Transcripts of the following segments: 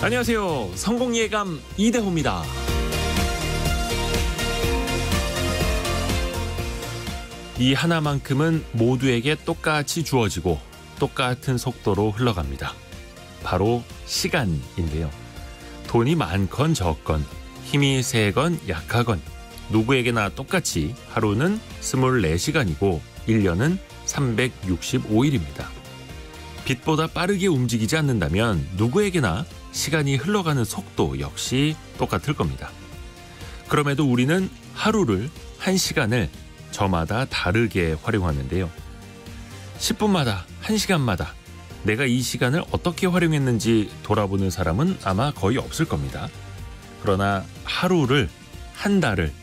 안녕하세요. 성공예감 이대호입니다. 이 하나만큼은 모두에게 똑같이 주어지고 똑같은 속도로 흘러갑니다. 바로 시간인데요. 돈이 많건 적건, 힘이 세건 약하건 누구에게나 똑같이 하루는 24시간이고 1년은 365일입니다. 빛보다 빠르게 움직이지 않는다면 누구에게나 시간이 흘러가는 속도 역시 똑같을 겁니다. 그럼에도 우리는 하루를, 한 시간을 저마다 다르게 활용하는데요. 10분마다, 1시간마다 내가 이 시간을 어떻게 활용했는지 돌아보는 사람은 아마 거의 없을 겁니다. 그러나 하루를, 한 달을,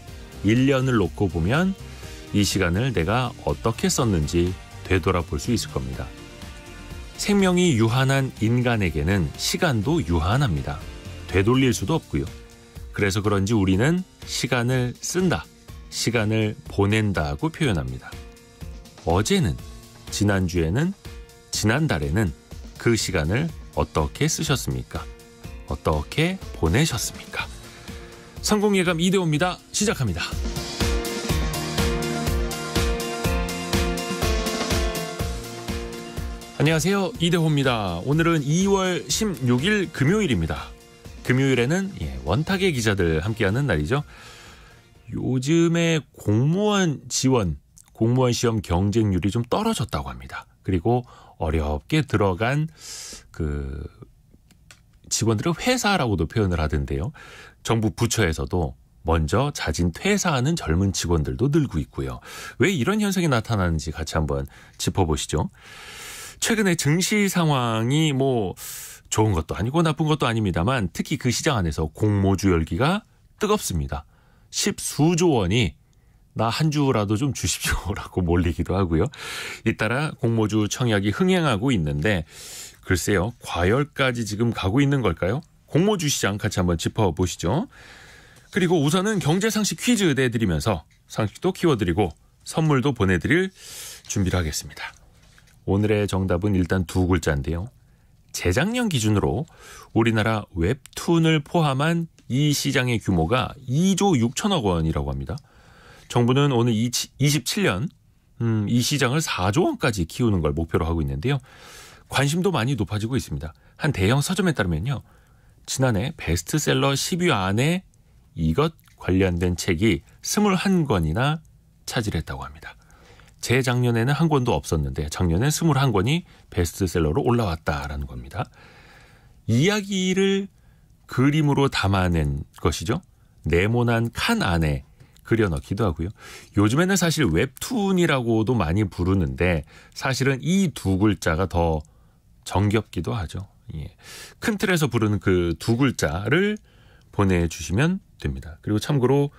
1년을 놓고 보면 이 시간을 내가 어떻게 썼는지 되돌아볼 수 있을 겁니다. 생명이 유한한 인간에게는 시간도 유한합니다. 되돌릴 수도 없고요. 그래서 그런지 우리는 시간을 쓴다, 시간을 보낸다고 표현합니다. 어제는, 지난주에는, 지난달에는 그 시간을 어떻게 쓰셨습니까? 어떻게 보내셨습니까? 성공예감 이대호입니다. 시작합니다. 안녕하세요. 이대호입니다. 오늘은 2월 16일 금요일입니다. 금요일에는 원탁의 기자들 함께하는 날이죠. 요즘에 공무원 지원, 공무원 시험 경쟁률이 좀 떨어졌다고 합니다. 그리고 어렵게 들어간 그 직원들을 회사라고도 표현을 하던데요. 정부 부처에서도 먼저 자진 퇴사하는 젊은 직원들도 늘고 있고요. 왜 이런 현상이 나타나는지 같이 한번 짚어보시죠. 최근에 증시 상황이 좋은 것도 아니고 나쁜 것도 아닙니다만 특히 그 시장 안에서 공모주 열기가 뜨겁습니다. 10수조 원이 나 한 주라도 좀 주십시오라고 몰리기도 하고요. 잇따라 공모주 청약이 흥행하고 있는데 글쎄요. 과열까지 지금 가고 있는 걸까요? 공모주 시장 같이 한번 짚어보시죠. 그리고 우선은 경제상식 퀴즈 내드리면서 상식도 키워드리고 선물도 보내드릴 준비를 하겠습니다. 오늘의 정답은 일단 두 글자인데요. 재작년 기준으로 우리나라 웹툰을 포함한 이 시장의 규모가 2조 6천억 원이라고 합니다. 정부는 오늘 27년 이 시장을 4조 원까지 키우는 걸 목표로 하고 있는데요. 관심도 많이 높아지고 있습니다. 한 대형 서점에 따르면요. 지난해 베스트셀러 10위 안에 이것 관련된 책이 21권이나 차지했다고 합니다. 재작년에는 한 권도 없었는데 작년엔 21권이 베스트셀러로 올라왔다라는 겁니다. 이야기를 그림으로 담아낸 것이죠. 네모난 칸 안에 그려넣기도 하고요. 요즘에는 사실 웹툰이라고도 많이 부르는데 사실은 이 두 글자가 더 정겹기도 하죠. 큰 틀에서 부르는 그 두 글자를 보내주시면 됩니다. 그리고 참고로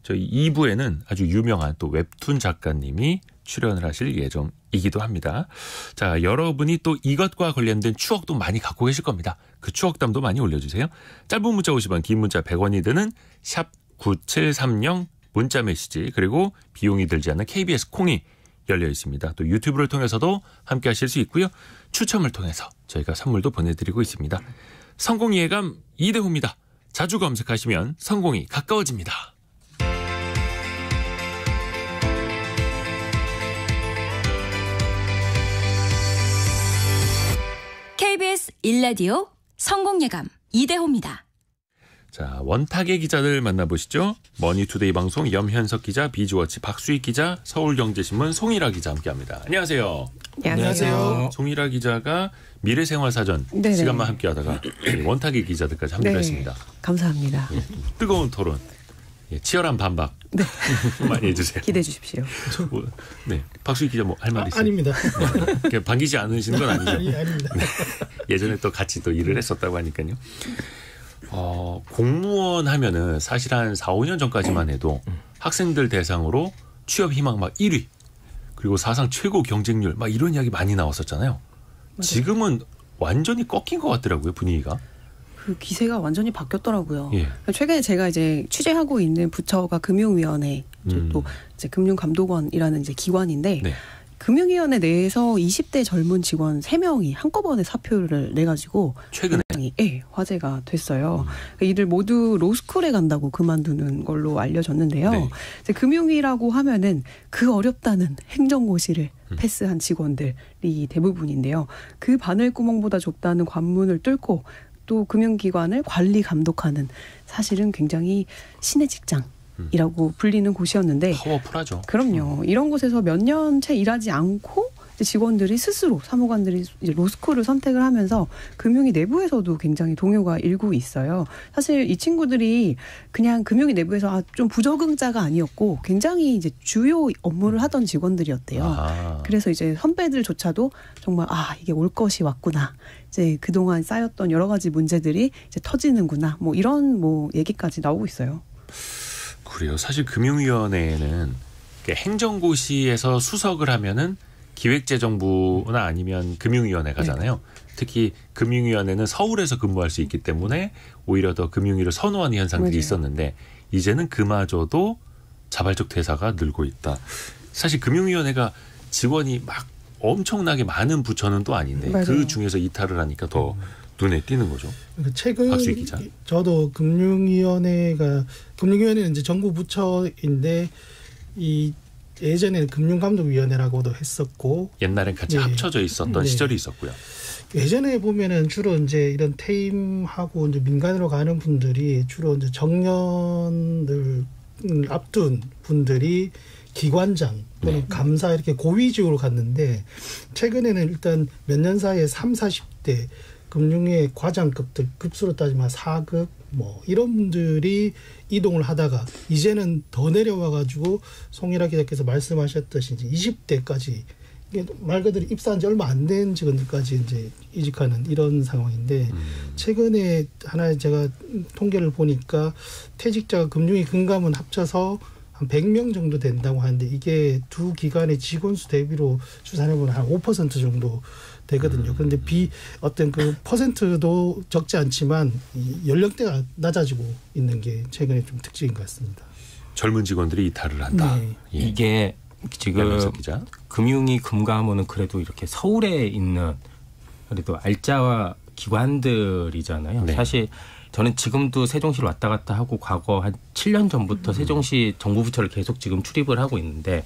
저희 2부에는 아주 유명한 또 웹툰 작가님이 출연을 하실 예정이기도 합니다. 자, 여러분이 또 이것과 관련된 추억도 많이 갖고 계실 겁니다. 그 추억담도 많이 올려주세요. 짧은 문자 50원, 긴 문자 100원이 드는 샵 9730 문자 메시지, 그리고 비용이 들지 않는 KBS 콩이 열려 있습니다. 또 유튜브를 통해서도 함께 하실 수 있고요. 추첨을 통해서 저희가 선물도 보내드리고 있습니다. 성공예감 이대호입니다. 자주 검색하시면 성공이 가까워집니다. KBS 1라디오 성공예감 이대호입니다. 자, 원탁의 기자들 만나보시죠. 머니투데이 방송 염현석 기자, 비즈워치 박수익 기자, 서울경제신문 송일아 기자 함께합니다. 안녕하세요. 안녕하세요. 송일아 기자가 미래생활사전 네네. 시간만 함께하다가 원탁의 기자들까지 함께했습니다. 감사합니다. 뜨거운 토론, 치열한 반박 많이 해주세요. 기대해 주십시오. 네, 박수익 기자 할 말 있어요? 아닙니다. 네. 반기지 않으시는 건 아니죠? 아닙니다. 네. 예전에 또 같이 또 일을 했었다고 하니까요. 공무원 하면은 사실 한 4, 5년 전까지만 해도 학생들 대상으로 취업 희망 1위 그리고 사상 최고 경쟁률 이런 이야기 많이 나왔었잖아요. 맞아요. 지금은 완전히 꺾인 것 같더라고요, 분위기가. 그 기세가 완전히 바뀌었더라고요. 예. 최근에 제가 이제 취재하고 있는 부처가 금융위원회, 또 이제 금융감독원이라는 이제 기관인데 네. 금융위원회 내에서 20대 젊은 직원 3명이 한꺼번에 사표를 내가지고 최근에 화제가 됐어요. 이들 모두 로스쿨에 간다고 그만두는 걸로 알려졌는데요. 네. 이제 금융위라고 하면은 그 어렵다는 행정고시를 패스한 직원들이 대부분인데요. 그 바늘구멍보다 좁다는 관문을 뚫고 또 금융기관을 관리 감독하는 사실은 굉장히 신의 직장이라고 불리는 곳이었는데 파워풀하죠. 그럼요. 이런 곳에서 몇 년째 일하지 않고 이제 직원들이 스스로 사무관들이 이제 로스쿨을 선택을 하면서 금융위 내부에서도 굉장히 동요가 일고 있어요. 사실 이 친구들이 그냥 금융위 내부에서 좀 부적응자가 아니었고 굉장히 이제 주요 업무를 하던 직원들이었대요. 아하. 그래서 이제 선배들조차도 정말 이게 올 것이 왔구나. 이제 그동안 쌓였던 여러 가지 문제들이 이제 터지는구나. 뭐 이런 얘기까지 나오고 있어요. 그래요. 사실 금융위원회에는 행정고시에서 수석을 하면은 기획재정부나 아니면 금융위원회가잖아요. 네. 특히 금융위원회는 서울에서 근무할 수 있기 때문에 오히려 더 금융위를 선호하는 현상들이 맞아요. 있었는데 이제는 그마저도 자발적 퇴사가 늘고 있다. 사실 금융위원회가 직원이 막 엄청나게 많은 부처는 또 아닌데 맞아요. 그 중에서 이탈을 하니까 더 눈에 띄는 거죠. 최근 박수희 기자. 저도 금융위원회는 이제 정부 부처인데 이 예전에는 금융감독위원회라고도 했었고 옛날엔 같이 합쳐져 있었던 시절이 있었고요. 예전에 보면은 주로 이제 이런 퇴임하고 이제 민간으로 가는 분들이 주로 이제 정년을 앞둔 분들이 기관장 또는 감사 이렇게 고위직으로 갔는데 최근에는 일단 몇 년 사이에 30, 40대 금융의 과장급들 급수로 따지면 4급 이런 분들이 이동을 하다가 이제는 더 내려와 가지고 송일하 기자께서 말씀하셨듯이 이제 20대까지 말 그대로 입사한 지 얼마 안 된 직원들까지 이제 이직하는 이런 상황인데 최근에 하나 제가 통계를 보니까 퇴직자가 금융위 금감원 합쳐서 한 100명 정도 된다고 하는데 이게 두 기관의 직원 수 대비로 추산해보면 한 5% 정도 되거든요. 그런데 어떤 그 퍼센트도 적지 않지만 이 연령대가 낮아지고 있는 게 최근에 좀 특징인 것 같습니다. 젊은 직원들이 이탈을 한다. 네. 예. 이게 지금 금융위 금감원은 그래도 이렇게 서울에 있는 그래도 알짜 기관들이잖아요. 네. 사실 저는 지금도 세종시를 왔다 갔다 하고 과거 한 7년 전부터 세종시 정부부처를 계속 지금 출입을 하고 있는데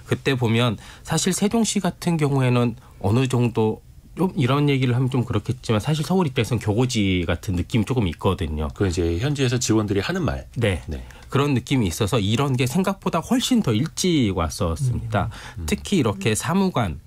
그때 보면 사실 세종시 같은 경우에는 어느 정도 좀 이런 얘기를 하면 좀 그렇겠지만 사실 서울 입장에서는 교고지 같은 느낌이 조금 있거든요. 그 이제 현지에서 직원들이 하는 말. 네. 그런 느낌이 있어서 이런 게 생각보다 훨씬 더 일찍 왔었습니다. 특히 이렇게 사무관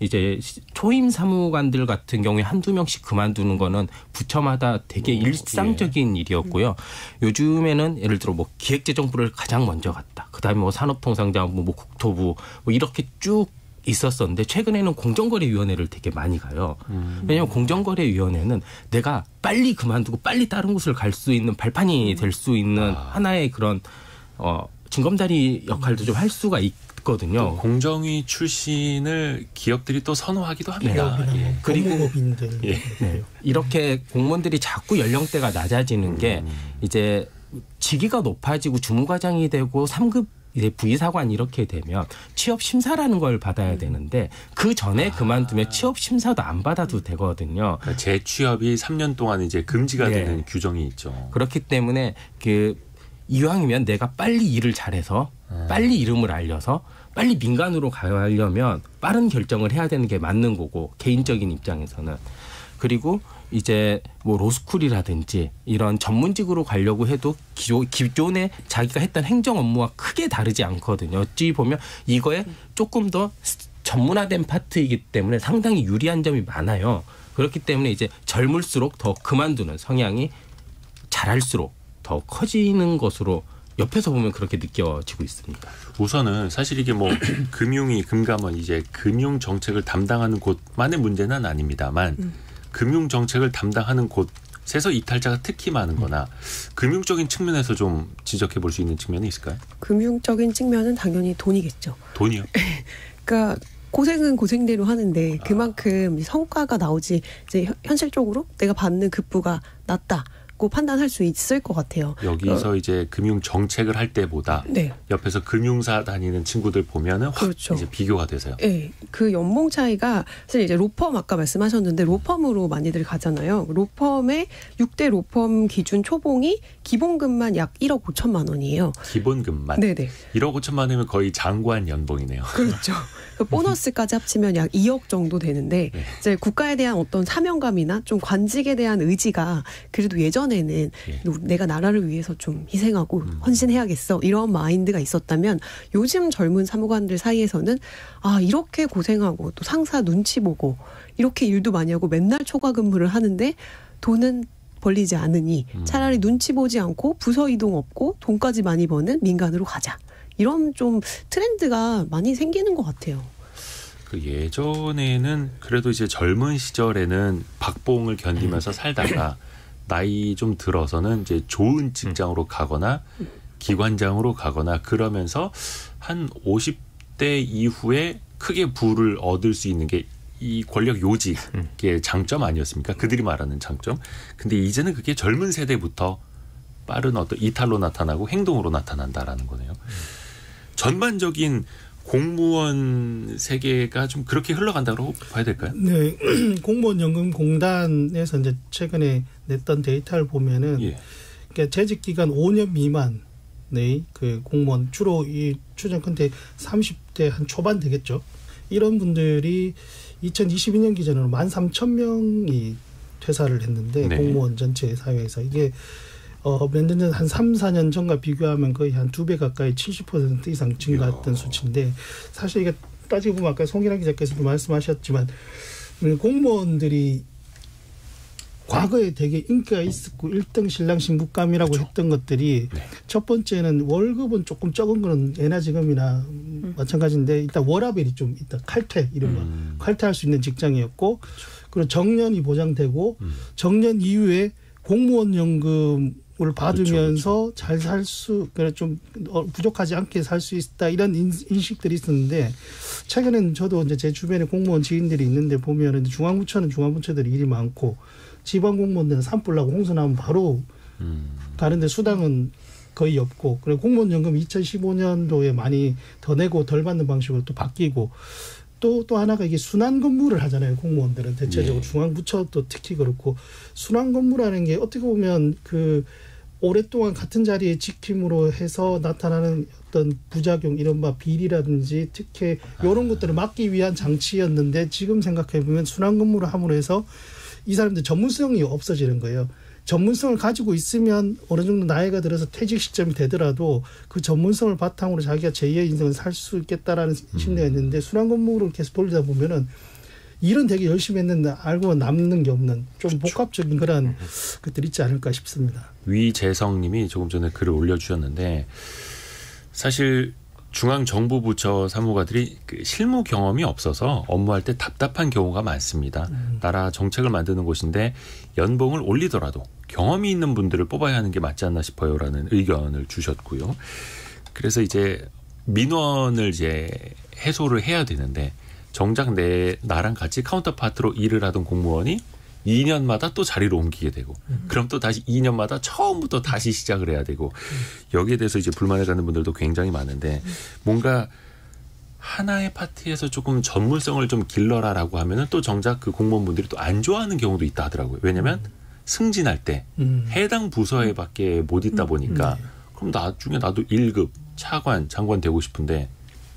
이제 초임 사무관들 같은 경우에 한두 명씩 그만두는 거는 부처마다 되게 일상적인 일이었고요. 요즘에는 예를 들어 기획재정부를 가장 먼저 갔다. 그다음에 산업통상자원부, 국토부 이렇게 쭉 있었었는데 최근에는 공정거래위원회를 되게 많이 가요. 왜냐하면 공정거래위원회는 내가 빨리 그만두고 빨리 다른 곳을 갈 수 있는 발판이 될 수 있는 하나의 그런 징검다리 역할도 좀 할 수가 있거든요. 공정위 출신을 기업들이 또 선호하기도 합니다. 예. 그리고 법무법인들 이렇게 공무원들이 자꾸 연령대가 낮아지는 게 이제 직위가 높아지고 주무과장이 되고 3급 이제 부의사관 이렇게 되면 취업 심사라는 걸 받아야 되는데 그 전에 그만두면 취업 심사도 안 받아도 되거든요. 그러니까 재취업이 3년 동안 이제 금지가 되는 규정이 있죠. 그렇기 때문에 이왕이면 내가 빨리 일을 잘해서 빨리 이름을 알려서 빨리 민간으로 가려면 빠른 결정을 해야 되는 게 맞는 거고 개인적인 입장에서는 그리고 이제 로스쿨이라든지 이런 전문직으로 가려고 해도 기존에 자기가 했던 행정 업무와 크게 다르지 않거든요. 어찌 보면 이거에 조금 더 전문화된 파트이기 때문에 상당히 유리한 점이 많아요. 그렇기 때문에 이제 젊을수록 더 그만두는 성향이 잘할수록 더 커지는 것으로 옆에서 보면 그렇게 느껴지고 있습니다. 우선은 사실 이게 금융위, 금감원 이제 금융 정책을 담당하는 곳만의 문제는 아닙니다만 금융 정책을 담당하는 곳에서 이탈자가 특히 많은 거나 금융적인 측면에서 좀 지적해 볼 수 있는 측면이 있을까요? 금융적인 측면은 당연히 돈이겠죠. 돈이요? 그러니까 고생은 고생대로 하는데 그만큼 성과가 나오지 이제 현실적으로 내가 받는 급부가 낮다. 있고 판단할 수 있을 것 같아요. 여기서 이제 금융 정책을 할 때보다 네. 옆에서 금융사 다니는 친구들 보면은 확 그렇죠. 이제 비교가 돼서요. 네, 그 연봉 차이가 사실 이제 로펌 아까 말씀하셨는데 로펌으로 많이들 가잖아요. 로펌의 6대 로펌 기준 초봉이 기본금만 약 1억 5천만 원이에요. 기본금만. 네네. 1억 5천만 원이면 거의 장관 연봉이네요. 그렇죠. 그 보너스까지 합치면 약 2억 정도 되는데 네. 이제 국가에 대한 어떤 사명감이나 좀 관직에 대한 의지가 그래도 예전에는 예. 내가 나라를 위해서 좀 희생하고 헌신해야겠어 이런 마인드가 있었다면 요즘 젊은 사무관들 사이에서는 아 이렇게 고생하고 또 상사 눈치 보고 이렇게 일도 많이 하고 맨날 초과 근무를 하는데 돈은 벌리지 않으니 차라리 눈치 보지 않고 부서 이동 없고 돈까지 많이 버는 민간으로 가자. 이런 좀 트렌드가 많이 생기는 것 같아요. 그 예전에는 그래도 이제 젊은 시절에는 박봉을 견디면서 살다가 나이 좀 들어서는 이제 좋은 직장으로 가거나 기관장으로 가거나 그러면서 한 50대 이후에 크게 부를 얻을 수 있는 게 이 권력 요직의 장점 아니었습니까? 그들이 말하는 장점. 근데 이제는 그게 젊은 세대부터 빠른 어떤 이탈로 나타나고 행동으로 나타난다라는 거네요. 전반적인 공무원 세계가 좀 그렇게 흘러간다고 봐야 될까요? 네, 공무원연금공단에서 이제 최근에 냈던 데이터를 보면은 예. 그러니까 재직 기간 5년 미만의 그 공무원 주로 이 추정 컨테 30대 한 초반 되겠죠. 이런 분들이 2022년 기준으로 13,000명이 퇴사를 했는데 네. 공무원 전체 사회에서 이게 몇 년 전 한 3, 4년 전과 비교하면 거의 한 2배 가까이 70% 이상 증가했던 수치인데 사실 이게 따지고 보면 아까 송일환 기자께서도 말씀하셨지만 공무원들이 과거에 되게 인기가 있었고 1등 신랑 신부감이라고 그렇죠. 했던 것들이 네. 첫 번째는 월급은 조금 적은 거는 예나 지금이나 마찬가지인데 일단 워라벨이 좀 있다. 칼퇴 이른바 칼퇴할 수 있는 직장이었고 그렇죠. 그리고 정년이 보장되고 정년 이후에 공무원 연금을 받으면서 그렇죠. 잘 살 수, 그래 좀 부족하지 않게 살 수 있다 이런 인식들이 있었는데 최근에는 저도 이제 제 주변에 공무원 지인들이 있는데 보면은 중앙부처는 중앙부처들이 일이 많고 지방 공무원들은 산불 나고 홍수 나면 바로 가는데 수당은 거의 없고 그리고 공무원 연금 2015년도에 많이 더 내고 덜 받는 방식으로 또 바뀌고. 또 하나가 이게 순환 근무를 하잖아요. 공무원들은 대체적으로 네. 중앙부처도 특히 그렇고 순환 근무라는 게 어떻게 보면 그 오랫동안 같은 자리에 지킴으로 해서 나타나는 어떤 부작용 이른바 비리라든지 특혜 이런 것들을 막기 위한 장치였는데 지금 생각해 보면 순환 근무를 함으로 해서 이 사람들 전문성이 없어지는 거예요. 전문성을 가지고 있으면 어느 정도 나이가 들어서 퇴직 시점이 되더라도 그 전문성을 바탕으로 자기가 제2의 인생을 살 수 있겠다라는 심리가 있는데 순환 근무를 계속 돌리다 보면은 일은 되게 열심히 했는데 알고 남는 게 없는 좀 복합적인 그런 것들이 있지 않을까 싶습니다. 위재성님이 조금 전에 글을 올려주셨는데 사실 중앙정부부처 사무관들이 그 실무 경험이 없어서 업무할 때 답답한 경우가 많습니다. 나라 정책을 만드는 곳인데 연봉을 올리더라도 경험이 있는 분들을 뽑아야 하는 게 맞지 않나 싶어요라는 의견을 주셨고요. 그래서 이제 민원을 이제 해소를 해야 되는데 정작 나랑 같이 카운터파트로 일을 하던 공무원이 2년마다 또 자리로 옮기게 되고 그럼 또 다시 2년마다 처음부터 다시 시작을 해야 되고 여기에 대해서 이제 불만을 갖는 분들도 굉장히 많은데 뭔가 하나의 파트에서 조금 전문성을 좀 길러라라고 하면은 또 정작 그 공무원분들이 또 안 좋아하는 경우도 있다 하더라고요. 왜냐하면 승진할 때 해당 부서에밖에 못 있다 보니까 그럼 나중에 나도 1급 차관 장관 되고 싶은데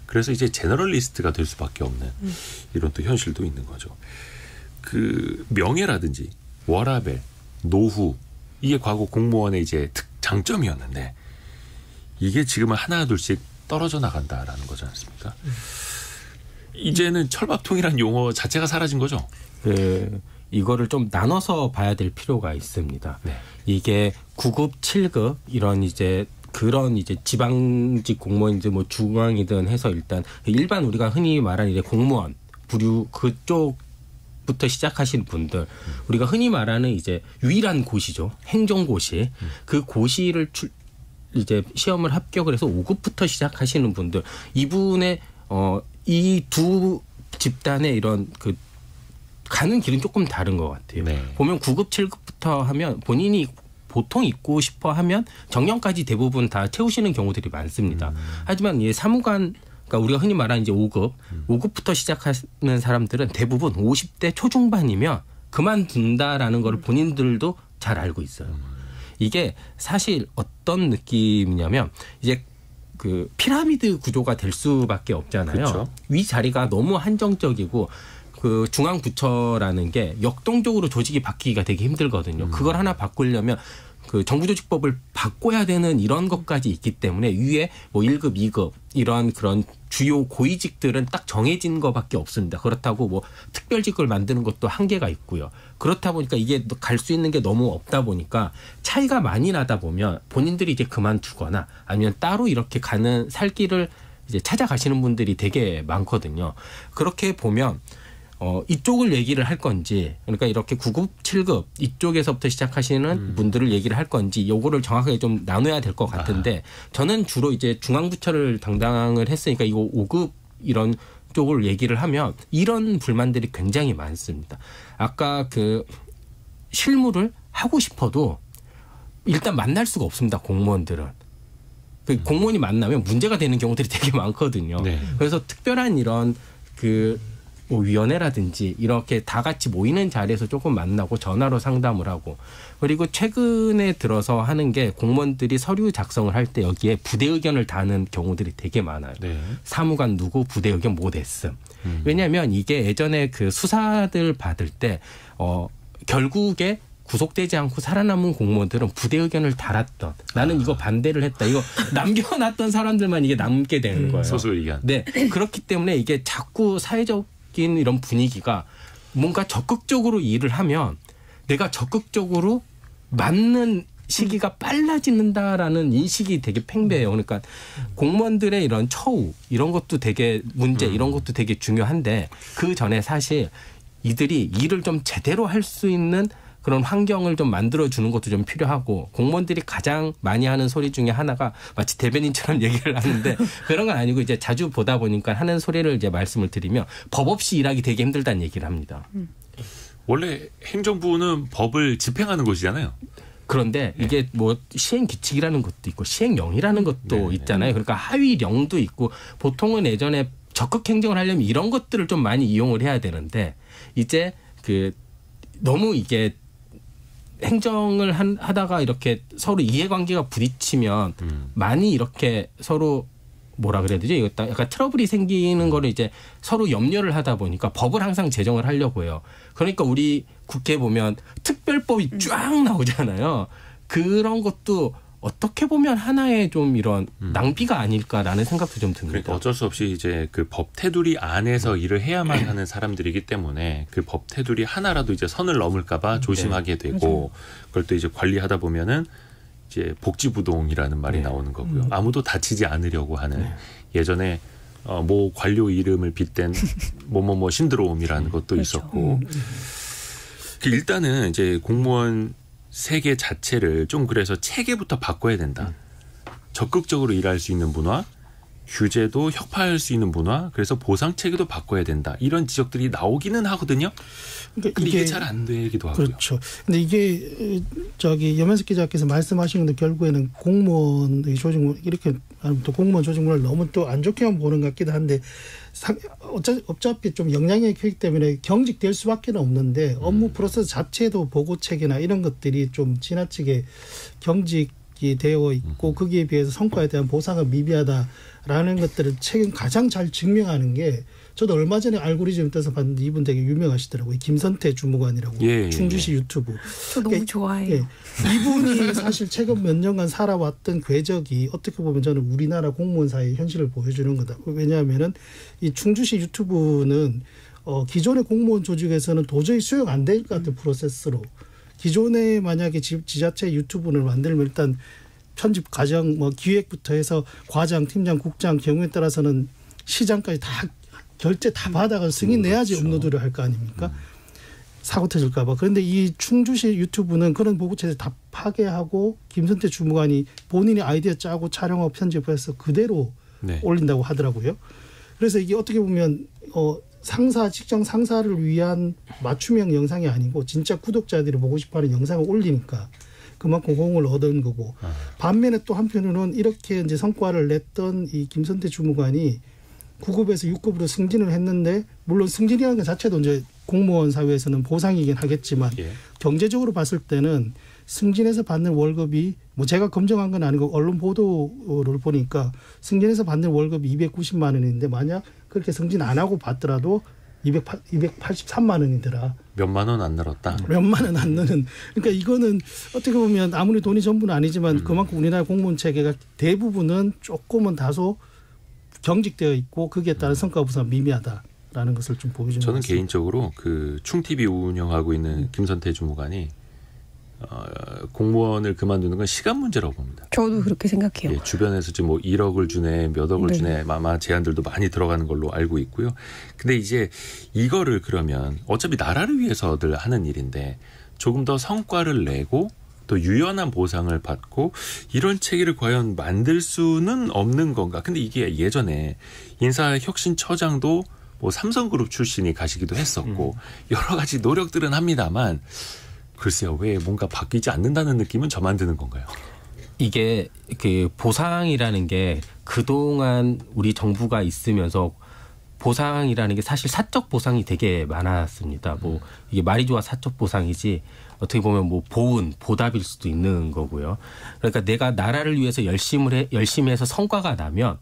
그래서 이제 제너럴리스트가 될 수밖에 없는 이런 또 현실도 있는 거죠. 그 명예라든지 워라벨, 노후 이게 과거 공무원의 이제 장점이었는데 이게 지금은 하나 둘씩 떨어져 나간다라는 거지 않습니까? 이제는 철밥통이란 용어 자체가 사라진 거죠. 네, 이거를 좀 나눠서 봐야 될 필요가 있습니다. 네. 이게 9급, 7급 이런 이제 그런 이제 지방직 공무원이든 뭐 중앙이든 해서 일반 우리가 흔히 말하는 이제 공무원 부류 그쪽부터 시작하신 분들 우리가 흔히 말하는 이제 유일한 고시죠. 행정고시. 그 고시를 이제 시험을 합격을 해서 5급부터 시작하시는 분들 이분의 이 두 집단의 이런 그 가는 길은 조금 다른 것 같아요. 네. 보면 9급, 7급부터 하면 본인이 보통 있고 싶어 하면 정년까지 대부분 다 채우시는 경우들이 많습니다. 하지만 이 사무관 그러니까 우리가 흔히 말하는 이제 5급부터 시작하는 사람들은 대부분 50대 초중반이면 그만둔다라는 걸 본인들도 잘 알고 있어요. 이게 사실 어떤 느낌이냐면 이제 그 피라미드 구조가 될 수밖에 없잖아요. 그렇죠. 위 자리가 너무 한정적이고 그 중앙부처라는 게 역동적으로 조직이 바뀌기가 되게 힘들거든요. 그걸 하나 바꾸려면 그 정부조직법을 바꿔야 되는 이런 것까지 있기 때문에 위에 뭐 1급, 2급 이런 그런 주요 고위직들은 딱 정해진 것밖에 없습니다. 그렇다고 뭐 특별직을 만드는 것도 한계가 있고요. 그렇다 보니까 이게 갈 수 있는 게 너무 없다 보니까 차이가 많이 나다 보면 본인들이 이제 그만두거나 아니면 따로 이렇게 가는 살 길을 이제 찾아가시는 분들이 되게 많거든요. 그렇게 보면 이쪽을 얘기를 할 건지 그러니까 이렇게 9급, 7급 이쪽에서부터 시작하시는 분들을 얘기를 할 건지 요거를 정확하게 좀 나눠야 될 것 같은데 저는 주로 이제 중앙부처를 담당을 했으니까 이거 5급 이런 쪽을 얘기를 하면 이런 불만들이 굉장히 많습니다. 아까 그 실무를 하고 싶어도 일단 만날 수가 없습니다. 공무원들은. 그 공무원이 만나면 문제가 되는 경우들이 되게 많거든요. 네. 그래서 특별한 이런 뭐 위원회라든지 이렇게 다 같이 모이는 자리에서 조금 만나고 전화로 상담을 하고 그리고 최근에 들어서 하는 게 공무원들이 서류 작성을 할 때 여기에 부대 의견을 다는 경우들이 되게 많아요. 네. 사무관 누구 부대 의견 못 했음. 왜냐하면 이게 예전에 그 수사들 받을 때 결국에 구속되지 않고 살아남은 공무원들은 부대 의견을 달았던 나는 이거 반대를 했다. 이거 남겨놨던 사람들만 이게 남게 되는 거예요. 소수 의견. 네. 그렇기 때문에 이게 자꾸 사회적인 이런 분위기가 뭔가 적극적으로 일을 하면 내가 적극적으로 맞는 시기가 빨라진다라는 인식이 되게 팽배해요. 그러니까 공무원들의 이런 처우 이런 것도 되게 문제 이런 것도 되게 중요한데 그 전에 사실 이들이 일을 좀 제대로 할 수 있는 그런 환경을 좀 만들어주는 것도 좀 필요하고 공무원들이 가장 많이 하는 소리 중에 하나가 마치 대변인처럼 얘기를 하는데 그런 건 아니고 이제 자주 보다 보니까 하는 소리를 이제 말씀을 드리면 법 없이 일하기 되게 힘들다는 얘기를 합니다. 원래 행정부는 법을 집행하는 곳이잖아요. 그런데 이게 뭐 시행규칙이라는 것도 있고 시행령이라는 것도 있잖아요. 그러니까 하위령도 있고 보통은 예전에 적극 행정을 하려면 이런 것들을 좀 많이 이용을 해야 되는데 이제 그 너무 이게 행정을 하다가 이렇게 서로 이해관계가 부딪히면 많이 이렇게 서로 뭐라 그래야 되지? 이거 약간 트러블이 생기는 거를 이제 서로 염려를 하다 보니까 법을 항상 제정을 하려고 해요. 그러니까 우리 국회 보면 특별법이 쫙 나오잖아요. 그런 것도 어떻게 보면 하나의 좀 이런 낭비가 아닐까라는 생각도 좀 듭니다. 그러니까 어쩔 수 없이 이제 그 법 테두리 안에서 일을 해야만 하는 사람들이기 때문에 그 법 테두리 하나라도 이제 선을 넘을까봐 조심하게 되고 그걸 또 이제 관리하다 보면은 이제 복지부동이라는 말이 나오는 거고요. 아무도 다치지 않으려고 하는 예전에 모 관료 이름을 빗댄 뭐뭐뭐 신드롬이라는 것도 있었고 일단은 이제 공무원 세계 자체를 좀 그래서 체계부터 바꿔야 된다. 적극적으로 일할 수 있는 문화, 규제도 혁파할 수 있는 문화, 그래서 보상 체계도 바꿔야 된다. 이런 지적들이 나오기는 하거든요. 그러니까 근데 이게 잘 안 되기도 하고요. 그렇죠. 근데 이게 염현석 기자께서 말씀하신 건데 결국에는 공무원의 조직문 이렇게 또 공무원 조직문을 너무 또 안 좋게만 보는 것 같기도 한데 어차피 좀 영향력이 크기 때문에 경직될 수밖에 없는데 업무 프로세스 자체도 보고 체계나 이런 것들이 좀 지나치게 경직이 되어 있고 거기에 비해서 성과에 대한 보상은 미비하다라는 것들을 최근 가장 잘 증명하는 게 저도 얼마 전에 알고리즘 떠서 봤는데 이분 되게 유명하시더라고요. 김선태 주무관이라고 충주시 유튜브. 저 너무 좋아해요. 예. 이분이 사실 최근 몇 년간 살아왔던 궤적이 어떻게 보면 저는 우리나라 공무원사의 현실을 보여주는 거다. 왜냐하면은 이 충주시 유튜브는 기존의 공무원 조직에서는 도저히 수용 안 될 것 같은 프로세스로 기존에 만약에 지자체 유튜브를 만들면 일단 편집 과정 뭐 기획부터 해서 과장, 팀장, 국장 경우에 따라서는 시장까지 다 결제 다 받아가서 승인 내야지 업로드를 할 거 아닙니까? 사고 터질까 봐. 그런데 이 충주시 유튜브는 그런 보고체를 다 파괴하고 김선태 주무관이 본인이 아이디어 짜고 촬영하고 편집해서 그대로 올린다고 하더라고요. 그래서 이게 어떻게 보면 직장 상사를 위한 맞춤형 영상이 아니고 진짜 구독자들이 보고 싶어하는 영상을 올리니까 그만큼 호응을 얻은 거고 반면에 또 한편으로는 이렇게 이제 성과를 냈던 이 김선태 주무관이 9급에서 6급으로 승진을 했는데 물론 승진이라는 것 자체도 이제 공무원 사회에서는 보상이긴 하겠지만 예. 경제적으로 봤을 때는 승진해서 받는 월급이 뭐 제가 검증한 건 아니고 언론 보도를 보니까 승진해서 받는 월급이 290만 원인데 만약 그렇게 승진 안 하고 받더라도 283만 원이더라. 몇만 원 안 늘었다. 몇만 원 안 느는. 그러니까 이거는 어떻게 보면 아무리 돈이 전부는 아니지만 그만큼 우리나라 공무원 체계가 대부분은 조금은 다소 경직되어 있고 거기에 따른 성과 부사가 미미하다라는 것을 좀 보여주는 것 저는 같습니다. 개인적으로 그 충TV 운영하고 있는 김선태 주무관이 공무원을 그만두는 건 시간 문제라고 봅니다. 저도 그렇게 생각해요. 예, 주변에서 지금 뭐 1억을 주네, 몇 억을 네. 주네, 아마 제안들도 많이 들어가는 걸로 알고 있고요. 근데 이제 이거를 그러면 어차피 나라를 위해서들 하는 일인데 조금 더 성과를 내고 또 유연한 보상을 받고 이런 체계를 과연 만들 수는 없는 건가? 근데 이게 예전에 인사혁신처장도 뭐 삼성그룹 출신이 가시기도 했었고 여러 가지 노력들은 합니다만 글쎄요, 왜 뭔가 바뀌지 않는다는 느낌은 저만 드는 건가요? 이게 그 보상이라는 게 그동안 우리 정부가 있으면서 보상이라는 게 사실 사적 보상이 되게 많았습니다. 뭐 이게 말이 좋아 사적 보상이지 어떻게 보면 뭐 보답일 수도 있는 거고요. 그러니까 내가 나라를 위해서 열심히 해서 성과가 나면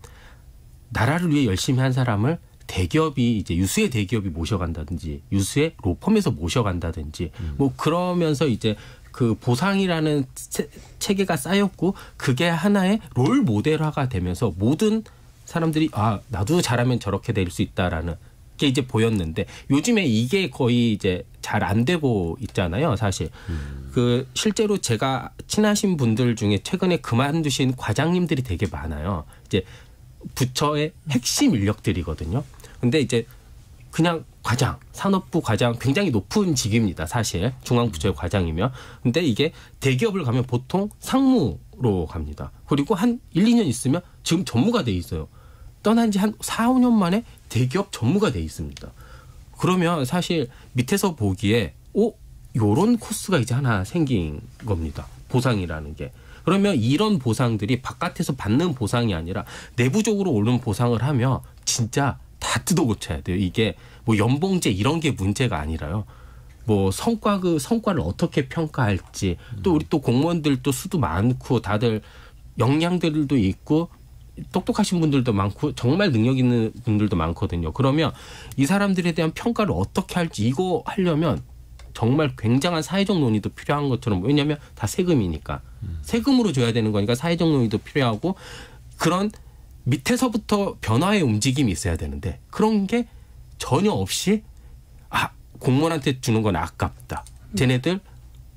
나라를 위해 열심히 한 사람을 대기업이 이제 유수의 대기업이 모셔간다든지 유수의 로펌에서 모셔간다든지 뭐 그러면서 이제 그 보상이라는 체계가 쌓였고 그게 하나의 롤 모델화가 되면서 모든 사람들이 아 나도 잘하면 저렇게 될 수 있다라는 게 이제 보였는데 요즘에 이게 거의 이제 잘 안 되고 있잖아요, 사실. 그 실제로 제가 친하신 분들 중에 최근에 그만두신 과장님들이 되게 많아요. 이제 부처의 핵심 인력들이거든요. 근데 이제 그냥 과장, 산업부 과장 굉장히 높은 직입니다. 사실 중앙부처의 과장이면. 근데 이게 대기업을 가면 보통 상무로 갑니다. 그리고 한 1, 2년 있으면 지금 전무가 돼 있어요. 떠난 지 한 4, 5년 만에 대기업 전무가 돼 있습니다. 그러면 사실 밑에서 보기에 요런 코스가 이제 하나 생긴 겁니다. 보상이라는 게. 그러면 이런 보상들이 바깥에서 받는 보상이 아니라 내부적으로 오는 보상을 하면 진짜 다 뜯어 고쳐야 돼요. 이게 뭐 연봉제 이런 게 문제가 아니라요. 뭐 성과를 어떻게 평가할지 또 우리 또 공무원들도 수도 많고 다들 역량들도 있고 똑똑하신 분들도 많고 정말 능력 있는 분들도 많거든요. 그러면 이 사람들에 대한 평가를 어떻게 할지 이거 하려면 정말 굉장한 사회적 논의도 필요한 것처럼 왜냐하면 다 세금이니까 세금으로 줘야 되는 거니까 사회적 논의도 필요하고 그런 밑에서부터 변화의 움직임이 있어야 되는데 그런 게 전혀 없이 공무원한테 주는 건 아깝다. 쟤네들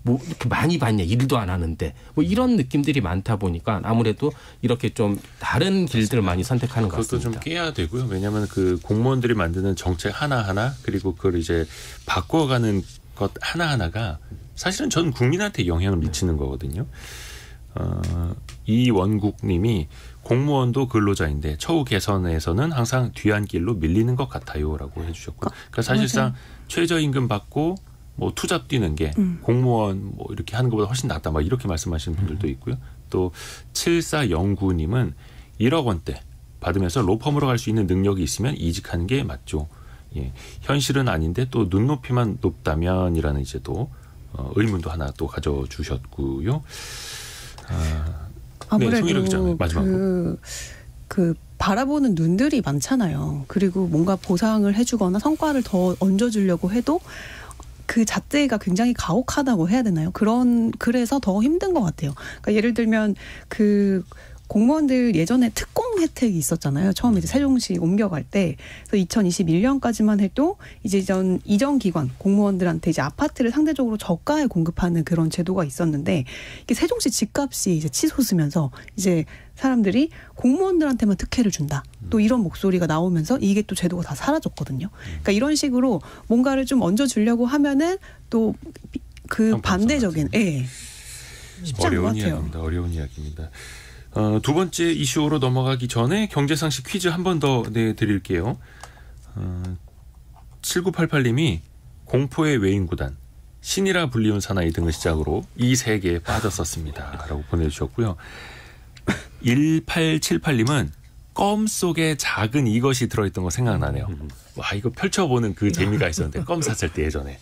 뭐 이렇게 많이 받냐 일도 안 하는데 뭐 이런 느낌들이 많다 보니까 아무래도 이렇게 좀 다른 길들을 많이 선택하는 것 그것도 같습니다. 좀 깨야 되고요. 왜냐하면 그 공무원들이 만드는 정책 하나하나 그리고 그걸 이제 바꿔가는 것 하나하나가 사실은 전 국민한테 영향을 미치는 거거든요. 이원국 님이 공무원도 근로자인데 처우 개선에서는 항상 뒤안길로 밀리는 것 같아요라고 해주셨고 그러니까 사실상 최저임금 받고 뭐 투잡 뛰는 게 공무원 뭐 이렇게 하는 것보다 훨씬 낫다 막 이렇게 말씀하시는 분들도 있고요. 또 7409님은 1억 원대 받으면서 로펌으로 갈 수 있는 능력이 있으면 이직하는 게 맞죠. 예. 현실은 아닌데 또 눈높이만 높다면이라는 이제 또 의문도 하나 또 가져주셨고요. 아무래도 네, 송일호 기자님 마지막으로. 그 바라보는 눈들이 많잖아요. 그리고 뭔가 보상을 해주거나 성과를 더 얹어주려고 해도 그 잣대가 굉장히 가혹하다고 해야 되나요? 그래서 더 힘든 것 같아요. 그러니까 예를 들면 그 공무원들 예전에 특공 혜택이 있었잖아요. 처음에 이제 세종시 옮겨갈 때. 그래서 2021년까지만 해도 이제 이전 기관 공무원들한테 이제 아파트를 상대적으로 저가에 공급하는 그런 제도가 있었는데 이게 세종시 집값이 이제 치솟으면서 이제 사람들이 공무원들한테만 특혜를 준다. 또 이런 목소리가 나오면서 이게 또 제도가 다 사라졌거든요. 그러니까 이런 식으로 뭔가를 좀 얹어주려고 하면은 또 그 반대적인, 쉽지 않은 것 같아요. 어려운 이야기입니다. 두 번째 이슈로 넘어가기 전에 경제상식 퀴즈 한 번 더 내드릴게요. 7988님이 공포의 외인구단 신이라 불리운 사나이 등을 시작으로 이 세계에 빠졌었습니다. 라고 보내주셨고요. 1878님은 껌 속에 작은 이것이 들어있던 거 생각나네요. 와, 이거 펼쳐보는 그 재미가 있었는데 껌 샀을 때 예전에.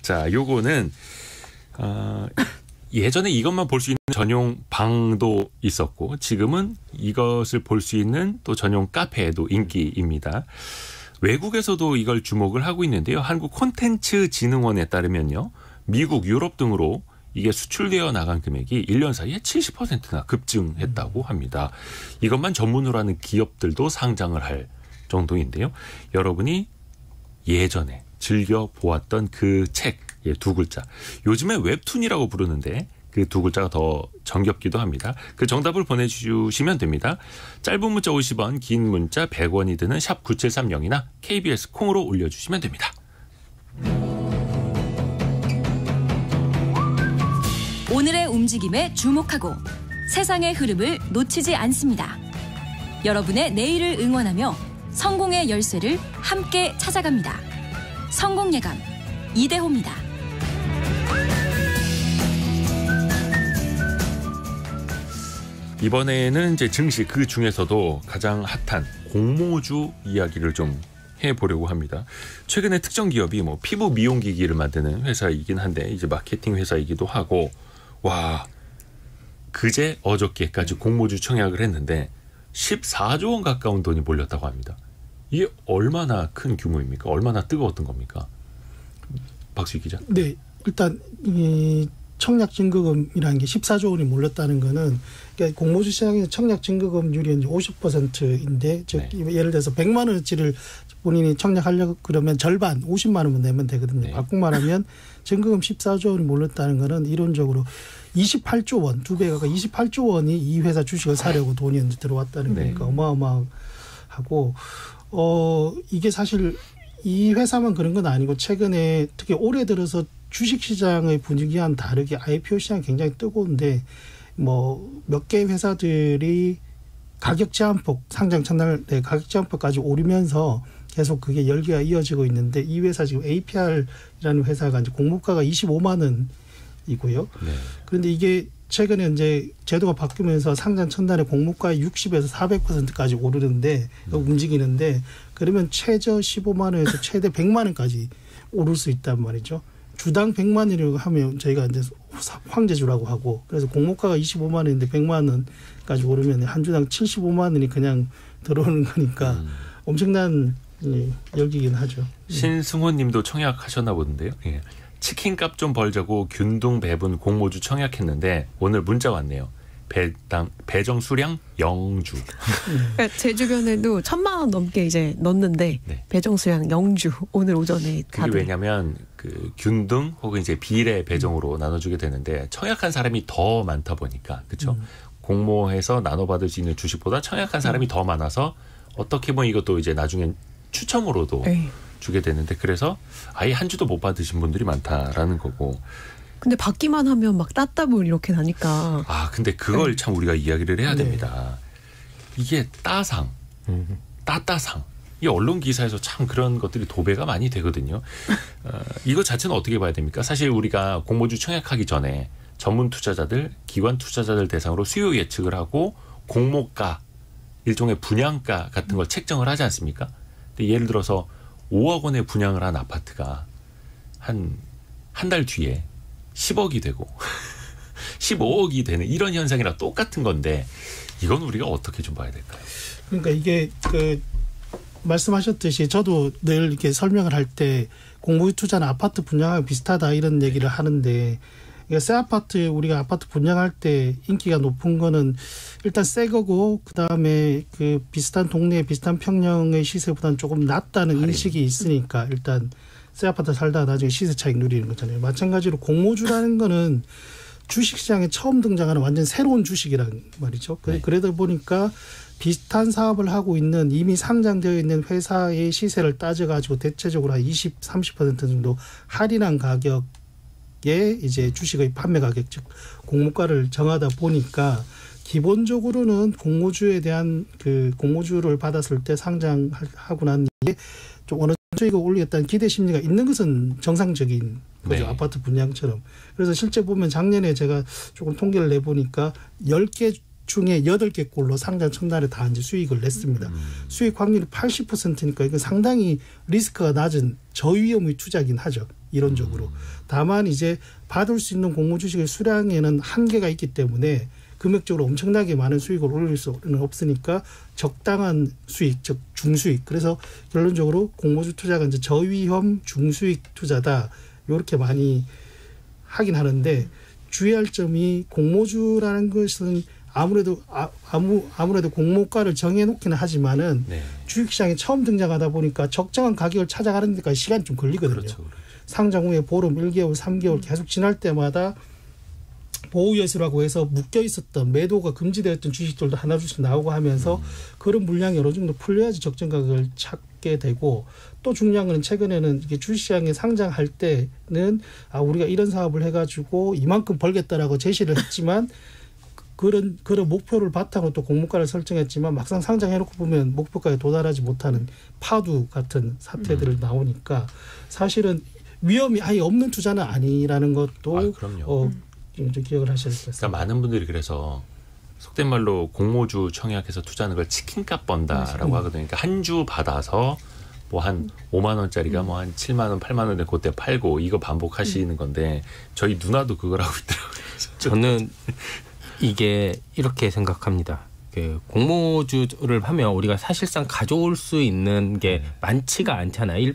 자, 요거는 예전에 이것만 볼 수 있는 전용 방도 있었고 지금은 이것을 볼 수 있는 또 전용 카페도 인기입니다. 외국에서도 이걸 주목을 하고 있는데요. 한국 콘텐츠 진흥원에 따르면요. 미국, 유럽 등으로 이게 수출되어 나간 금액이 1년 사이에 70%나 급증했다고 합니다. 이것만 전문으로 하는 기업들도 상장을 할 정도인데요. 여러분이 예전에 즐겨 보았던 그 책, 두 글자. 요즘에 웹툰이라고 부르는데 그 두 글자가 더 정겹기도 합니다. 그 정답을 보내주시면 됩니다. 짧은 문자 50원, 긴 문자 100원이 드는 샵 9730이나 KBS 콩으로 올려주시면 됩니다. 오늘의 움직임에 주목하고 세상의 흐름을 놓치지 않습니다. 여러분의 내일을 응원하며 성공의 열쇠를 함께 찾아갑니다. 성공예감 이대호입니다. 이번에는 이제 증시 그 중에서도 가장 핫한 공모주 이야기를 좀 해보려고 합니다. 최근에 특정 기업이 뭐 피부 미용기기를 만드는 회사이긴 한데 이제 마케팅 회사이기도 하고 와 그제 어저께까지 공모주 청약을 했는데 14조 원 가까운 돈이 몰렸다고 합니다. 이게 얼마나 큰 규모입니까? 얼마나 뜨거웠던 겁니까? 박수희 기자. 네, 일단 이 청약 증거금이라는 게 14조 원이 몰렸다는 거는 그러니까 공모주 시장에서 청약 증거금률이 이제 50%인데 즉 네. 예를 들어서 100만 원어치를 본인이 청약하려고 그러면 절반 50만 원만 내면 되거든요. 네. 바꾸만 하면 증거금 14조 원이 몰렸다는 거는 이론적으로 28조 원, 두 배가 28조 원이 이 회사 주식을 사려고 돈이 들어왔다는 거니까 네. 어마어마하고 이게 사실 이 회사만 그런 건 아니고 최근에 특히 올해 들어서 주식시장의 분위기와는 다르게 IPO 시장이 굉장히 뜨거운데 뭐 몇 개의 회사들이 가격 제한폭 상장 첫날 가격 제한폭까지 오르면서 계속 그게 열기가 이어지고 있는데 이 회사 지금 APR이라는 회사가 이제 공모가가 25만 원이고요. 네. 그런데 이게 최근에 이제 제도가 바뀌면서 상장 첫날에 공모가의 60에서 400%까지 오르는데 움직이는데 그러면 최저 15만 원에서 최대 100만 원까지 오를 수 있단 말이죠. 주당 100만 원이라고 하면 저희가 이제 황제주라고 하고 그래서 공모가가 25만 원인데 100만 원까지 오르면 한 주당 75만 원이 그냥 들어오는 거니까 엄청난 열기긴 하죠. 신승호 님도 청약하셨나 보던데요. 예. 치킨값 좀 벌자고 균등 배분 공모주 청약했는데 오늘 문자 왔네요. 배정 수량 0주. 그러니까 제 주변에도 1,000만 원 넘게 이제 넣었는데 네. 배정 수량 0주 오늘 오전에 그게 왜냐하면 그 균등 혹은 이제 비례 배정으로 나눠주게 되는데 청약한 사람이 더 많다 보니까 그렇죠. 공모해서 나눠받을 수 있는 주식보다 청약한 사람이 더 많아서 어떻게 보면 이것도 이제 나중엔 추첨으로도 주게 되는데 그래서 아예 한 주도 못 받으신 분들이 많다라는 거고. 근데 받기만 하면 막 따따블 이렇게 나니까. 아 근데 그걸 참 우리가 이야기를 해야 됩니다. 이게 따상, 따따상. 이 언론 기사에서 참 그런 것들이 도배가 많이 되거든요. 이거 자체는 어떻게 봐야 됩니까? 사실 우리가 공모주 청약하기 전에 전문 투자자들, 기관 투자자들 대상으로 수요 예측을 하고 공모가, 일종의 분양가 같은 걸 책정을 하지 않습니까? 근데 예를 들어서 5억 원에 분양을 한 아파트가 한 달 뒤에 10억이 되고 15억이 되는 이런 현상이랑 똑같은 건데 이건 우리가 어떻게 좀 봐야 될까요? 그러니까 이게 말씀하셨듯이 저도 늘 이렇게 설명을 할 때 공모주 투자는 아파트 분양하고 비슷하다 이런 얘기를 하는데 그러니까 새 아파트 우리가 아파트 분양할 때 인기가 높은 거는 일단 새 거고 그다음에 그 비슷한 동네 비슷한 평형의 시세보다는 조금 낮다는 인식이 있으니까 일단 새 아파트 살다가 나중에 시세 차익 누리는 거잖아요. 마찬가지로 공모주라는 거는 주식시장에 처음 등장하는 완전 새로운 주식이란 말이죠. 네. 그러다 보니까 비슷한 사업을 하고 있는 이미 상장되어 있는 회사의 시세를 따져가지고 대체적으로 한 20, 30% 정도 할인한 가격에 이제 주식의 판매 가격, 즉 공모가를 정하다 보니까 기본적으로는 공모주에 대한 그 공모주를 받았을 때 상장하고 난 뒤에 좀 어느 정도 이거 올리겠다는 기대 심리가 있는 것은 정상적인 그죠? 네. 아파트 분양처럼. 그래서 실제 보면 작년에 제가 조금 통계를 내보니까 10개 중에 8개 꼴로 상장 첫날에 다 이제 수익을 냈습니다. 수익 확률이 80%니까 이건 상당히 리스크가 낮은 저위험의 투자긴 하죠. 이론적으로. 다만 이제 받을 수 있는 공모 주식의 수량에는 한계가 있기 때문에 금액적으로 엄청나게 많은 수익을 올릴 수는 없으니까 적당한 수익, 즉 중수익. 그래서 결론적으로 공모주 투자가 이제 저위험 중수익 투자다. 이렇게 많이 하긴 하는데 주의할 점이 공모주라는 것은 아무래도 공모가를 정해놓기는 하지만은 네. 주식시장에 처음 등장하다 보니까 적정한 가격을 찾아가는 데까지 시간이 좀 걸리거든요. 그렇죠. 상장 후에 보름, 1개월, 3개월 계속 지날 때마다 보호예수라고 해서 묶여 있었던 매도가 금지되었던 주식들도 하나둘씩 나오고 하면서 그런 물량이 어느 정도 풀려야지 적정 가격을 찾게 되고 또 중요한 건 최근에는 이게 주식시장에 상장할 때는 우리가 이런 사업을 해가지고 이만큼 벌겠다라고 제시를 했지만 그런 목표를 바탕으로 또 공모가를 설정했지만 막상 상장해놓고 보면 목표가에 도달하지 못하는 파두 같은 사태들이 나오니까 사실은 위험이 아예 없는 투자는 아니라는 것도 그럼요. 좀 기억을 하셔야 될 것 같습니다. 그러니까 많은 분들이 그래서 속된 말로 공모주 청약해서 투자하는 걸 치킨값 번다라고 하거든요. 그러니까 한 주 받아서 뭐 한 5만 원짜리가 뭐 한 7만 원, 8만 원에 그때 팔고 이거 반복하시는 건데 저희 누나도 그걸 하고 있더라고요. 저는 이게 이렇게 생각합니다. 그 공모주를 하면 우리가 사실상 가져올 수 있는 게 많지가 않잖아요.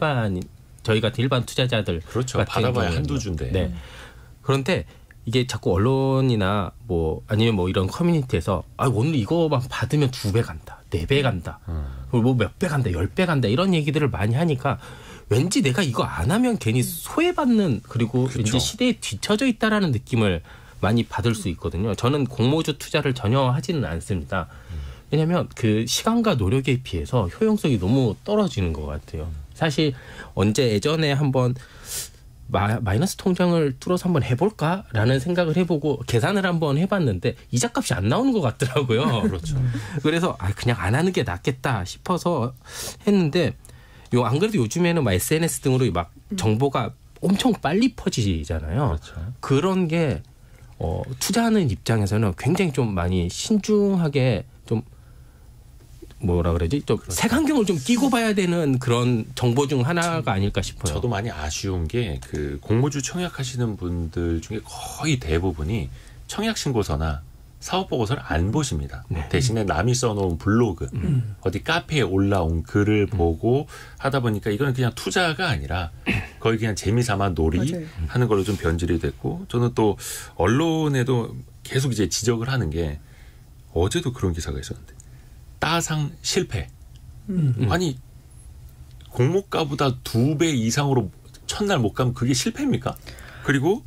저희 같은 일반 투자자들 그렇죠. 같은 받아봐야 경우는. 한두 주인데. 네. 그런데 이게 자꾸 언론이나 뭐 아니면 뭐 이런 커뮤니티에서 오늘 이거만 받으면 2배 간다, 4배 간다, 뭐 몇 배 간다, 10배 간다 이런 얘기들을 많이 하니까 왠지 내가 이거 안 하면 괜히 소외받는 그리고 그렇죠. 이제 시대에 뒤처져 있다라는 느낌을 많이 받을 수 있거든요. 저는 공모주 투자를 전혀 하지는 않습니다. 왜냐하면 그 시간과 노력에 비해서 효용성이 너무 떨어지는 것 같아요. 사실 언제 예전에 한번 마이너스 통장을 뚫어서 한번 해볼까라는 생각을 해보고 계산을 한번 해봤는데 이자값이 안 나오는 것 같더라고요. 그렇죠. 그래서 그냥 안 하는 게 낫겠다 싶어서 했는데 안 그래도 요즘에는 막 SNS 등으로 막 정보가 엄청 빨리 퍼지잖아요. 그렇죠. 그런 게 투자하는 입장에서는 굉장히 좀 많이 신중하게 좀 뭐라 그러지? 좀 그렇죠. 색안경을 좀 끼고 봐야 되는 그런 정보 중 하나가 아닐까 싶어요. 저도 많이 아쉬운 게 그 공모주 청약하시는 분들 중에 거의 대부분이 청약 신고서나 사업 보고서를 안 보십니다. 네. 대신에 남이 써놓은 블로그, 어디 카페에 올라온 글을 보고 하다 보니까 이건 그냥 투자가 아니라 거의 그냥 재미삼아 놀이 맞아요. 하는 걸로 좀 변질이 됐고 저는 또 언론에도 계속 이제 지적을 하는 게 어제도 그런 기사가 있었는데 따상 실패. 아니 공모가보다 2배 이상으로 첫날 못 가면 그게 실패입니까? 그리고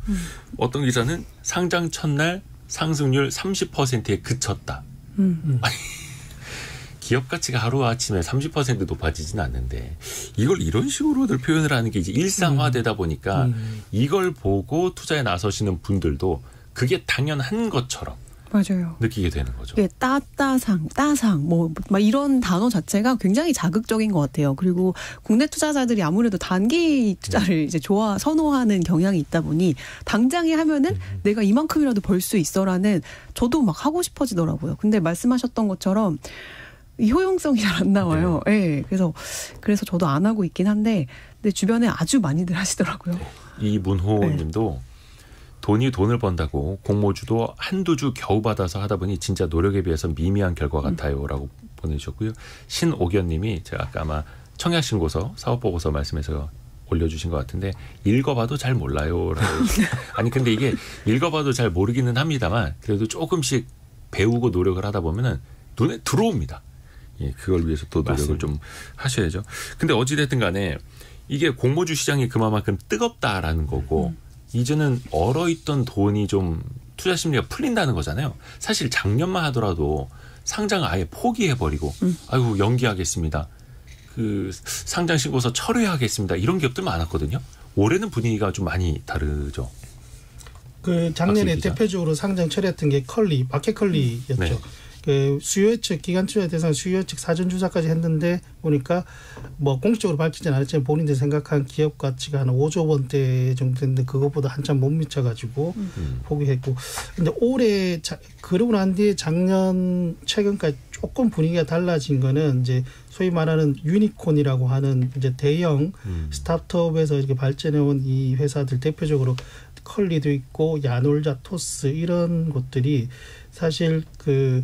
어떤 기사는 상장 첫날 상승률 30%에 그쳤다. 아니, 기업 가치가 하루아침에 30% 높아지진 않는데 이걸 이런 식으로들 표현을 하는 게 이제 일상화되다 보니까 이걸 보고 투자에 나서시는 분들도 그게 당연한 것처럼 맞아요. 느끼게 되는 거죠. 예, 따상, 막 이런 단어 자체가 굉장히 자극적인 것 같아요. 그리고 국내 투자자들이 아무래도 단기 투자를 이제 선호하는 경향이 있다 보니 당장에 하면은 내가 이만큼이라도 벌 수 있어라는 저도 막 하고 싶어지더라고요. 근데 말씀하셨던 것처럼 이 효용성이 잘 안 나와요. 예, 그래서 저도 안 하고 있긴 한데, 근데 주변에 아주 많이들 하시더라고요. 이문호 님도 돈을 번다고 공모주도 한두 주 겨우 받아서 하다 보니 진짜 노력에 비해서 미미한 결과 같아요라고 보내주셨고요. 신옥연 님이 제가 아까 아마 청약신고서, 사업보고서 말씀해서 올려주신 것 같은데 읽어봐도 잘 몰라요. 아니 근데 이게 읽어봐도 잘 모르기는 합니다만 그래도 조금씩 배우고 노력을 하다 보면은 눈에 들어옵니다. 예, 그걸 위해서 또 노력을 맞습니다. 좀 하셔야죠. 근데 어찌됐든 간에 이게 공모주 시장이 그만큼 뜨겁다라는 거고 이제는 얼어있던 돈이 좀 투자 심리가 풀린다는 거잖아요. 사실 작년만 하더라도 상장 아예 포기해버리고 아이고 연기하겠습니다. 그 상장 신고서 철회하겠습니다. 이런 기업들 많았거든요. 올해는 분위기가 좀 많이 다르죠. 그 작년에 박수희 기자. 대표적으로 상장 철회했던 게 마켓컬리였죠. 네. 그 수요 예측 기간 투자 대상 수요 예측 사전 조사까지 했는데 보니까 뭐 공식적으로 밝히진 않았지만 본인들이 생각한 기업 가치가 한 5조 원대 정도 됐는데 그것보다 한참 못 미쳐가지고 포기했고 근데 올해 그러고 난 뒤에 작년 최근까지 조금 분위기가 달라진 거는 이제 소위 말하는 유니콘이라고 하는 이제 대형 스타트업에서 이렇게 발전해온 이 회사들 대표적으로 컬리도 있고 야놀자, 토스 이런 것들이 사실 그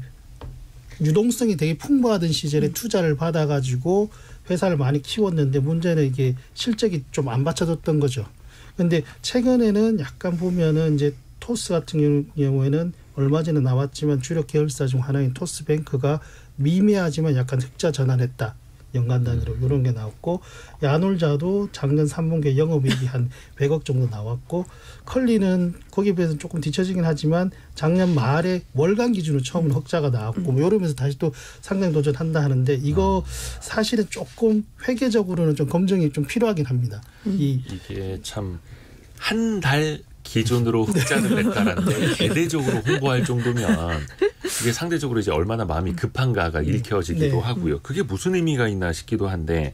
유동성이 되게 풍부하던 시절에 투자를 받아가지고 회사를 많이 키웠는데 문제는 이게 실적이 좀 안 받쳐줬던 거죠. 그런데 최근에는 약간 보면은 이제 토스 같은 경우에는 얼마 전에 나왔지만 주력 계열사 중 하나인 토스뱅크가 미미하지만 약간 흑자 전환했다. 연간 단위로 이런 게 나왔고 야놀자도 작년 3분기에 영업이익이 한 100억 정도 나왔고 컬리는 거기에 비해서 조금 뒤처지긴 하지만 작년 말에 월간 기준으로 처음으로 흑자가 나왔고 뭐 이러면서 다시 또 상장 도전한다 하는데 이거 사실은 조금 회계적으로는 좀 검증이 좀 필요하긴 합니다. 이게 참 한 달 기준으로 흑자를 냈다라는데 대대적으로 홍보할 정도면 이게 상대적으로 이제 얼마나 마음이 급한가가 읽혀지기도 하고요. 그게 무슨 의미가 있나 싶기도 한데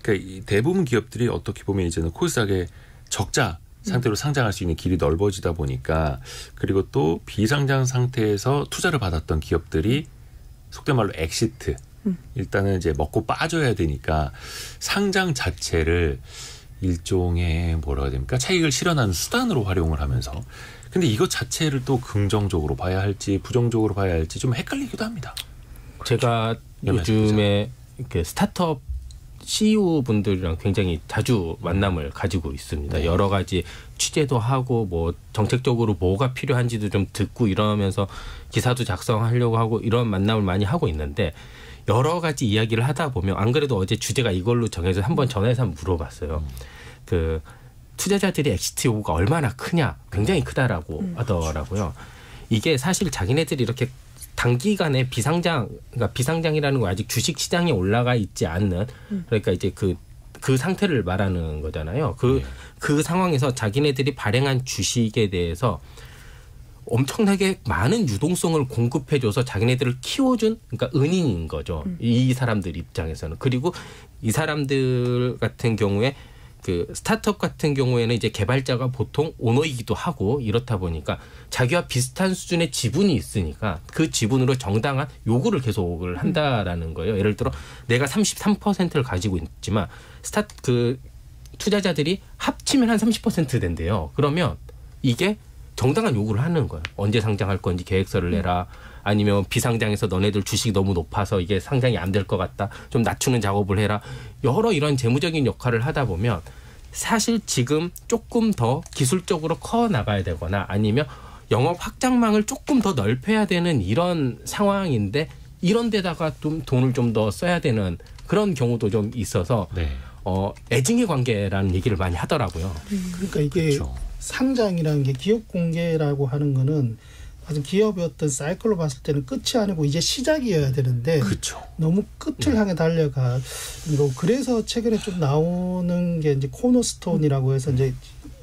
그러니까 대부분 기업들이 어떻게 보면 이제는 코스닥에 적자 상태로 상장할 수 있는 길이 넓어지다 보니까 그리고 또 비상장 상태에서 투자를 받았던 기업들이 속된 말로 엑시트 일단은 이제 먹고 빠져야 되니까 상장 자체를 일종의 뭐라 해야 됩니까? 차익을 실현하는 수단으로 활용을 하면서 근데 이것 자체를 또 긍정적으로 봐야 할지 부정적으로 봐야 할지 좀 헷갈리기도 합니다. 제가 요즘에 그 스타트업 CEO 분들이랑 굉장히 자주 만남을 가지고 있습니다. 네. 여러 가지 취재도 하고 뭐 정책적으로 뭐가 필요한지도 좀 듣고 이러면서 기사도 작성하려고 하고 이런 만남을 많이 하고 있는데 여러 가지 이야기를 하다 보면 안 그래도 어제 주제가 이걸로 정해서 한번 전화해서 한번 물어봤어요. 그 투자자들이 엑시트 요구가 얼마나 크냐 굉장히 크다라고 하더라고요. 이게 사실 자기네들이 이렇게 단기간에 그러니까 비상장이라는 건 아직 주식 시장에 올라가 있지 않는 그러니까 이제 그 상태를 말하는 거잖아요. 그 상황에서 자기네들이 발행한 주식에 대해서 엄청나게 많은 유동성을 공급해줘서 자기네들을 키워준 그러니까 은인인 거죠. 이 사람들 입장에서는. 그리고 이 사람들 같은 경우에 그 스타트업 같은 경우에는 이제 개발자가 보통 오너이기도 하고 이렇다 보니까 자기와 비슷한 수준의 지분이 있으니까 그 지분으로 정당한 요구를 계속을 한다라는 거예요. 예를 들어 내가 33%를 가지고 있지만 그 투자자들이 합치면 한 30% 된대요. 그러면 이게 정당한 요구를 하는 거예요. 언제 상장할 건지 계획서를 내라. 아니면 비상장에서 너네들 주식이 너무 높아서 이게 상장이 안 될 것 같다. 좀 낮추는 작업을 해라. 여러 이런 재무적인 역할을 하다 보면 사실 지금 조금 더 기술적으로 커 나가야 되거나 아니면 영업 확장망을 조금 더 넓혀야 되는 이런 상황인데 이런 데다가 좀 돈을 좀 더 써야 되는 그런 경우도 좀 있어서 애증의 관계라는 얘기를 많이 하더라고요. 그러니까 이게 그렇죠. 상장이라는 게 기업 공개라고 하는 거는 아주 기업의 어떤 사이클로 봤을 때는 끝이 아니고 이제 시작이어야 되는데 그렇죠. 너무 끝을 향해 달려가. 그래서 최근에 좀 나오는 게 이제 코너스톤이라고 해서 이제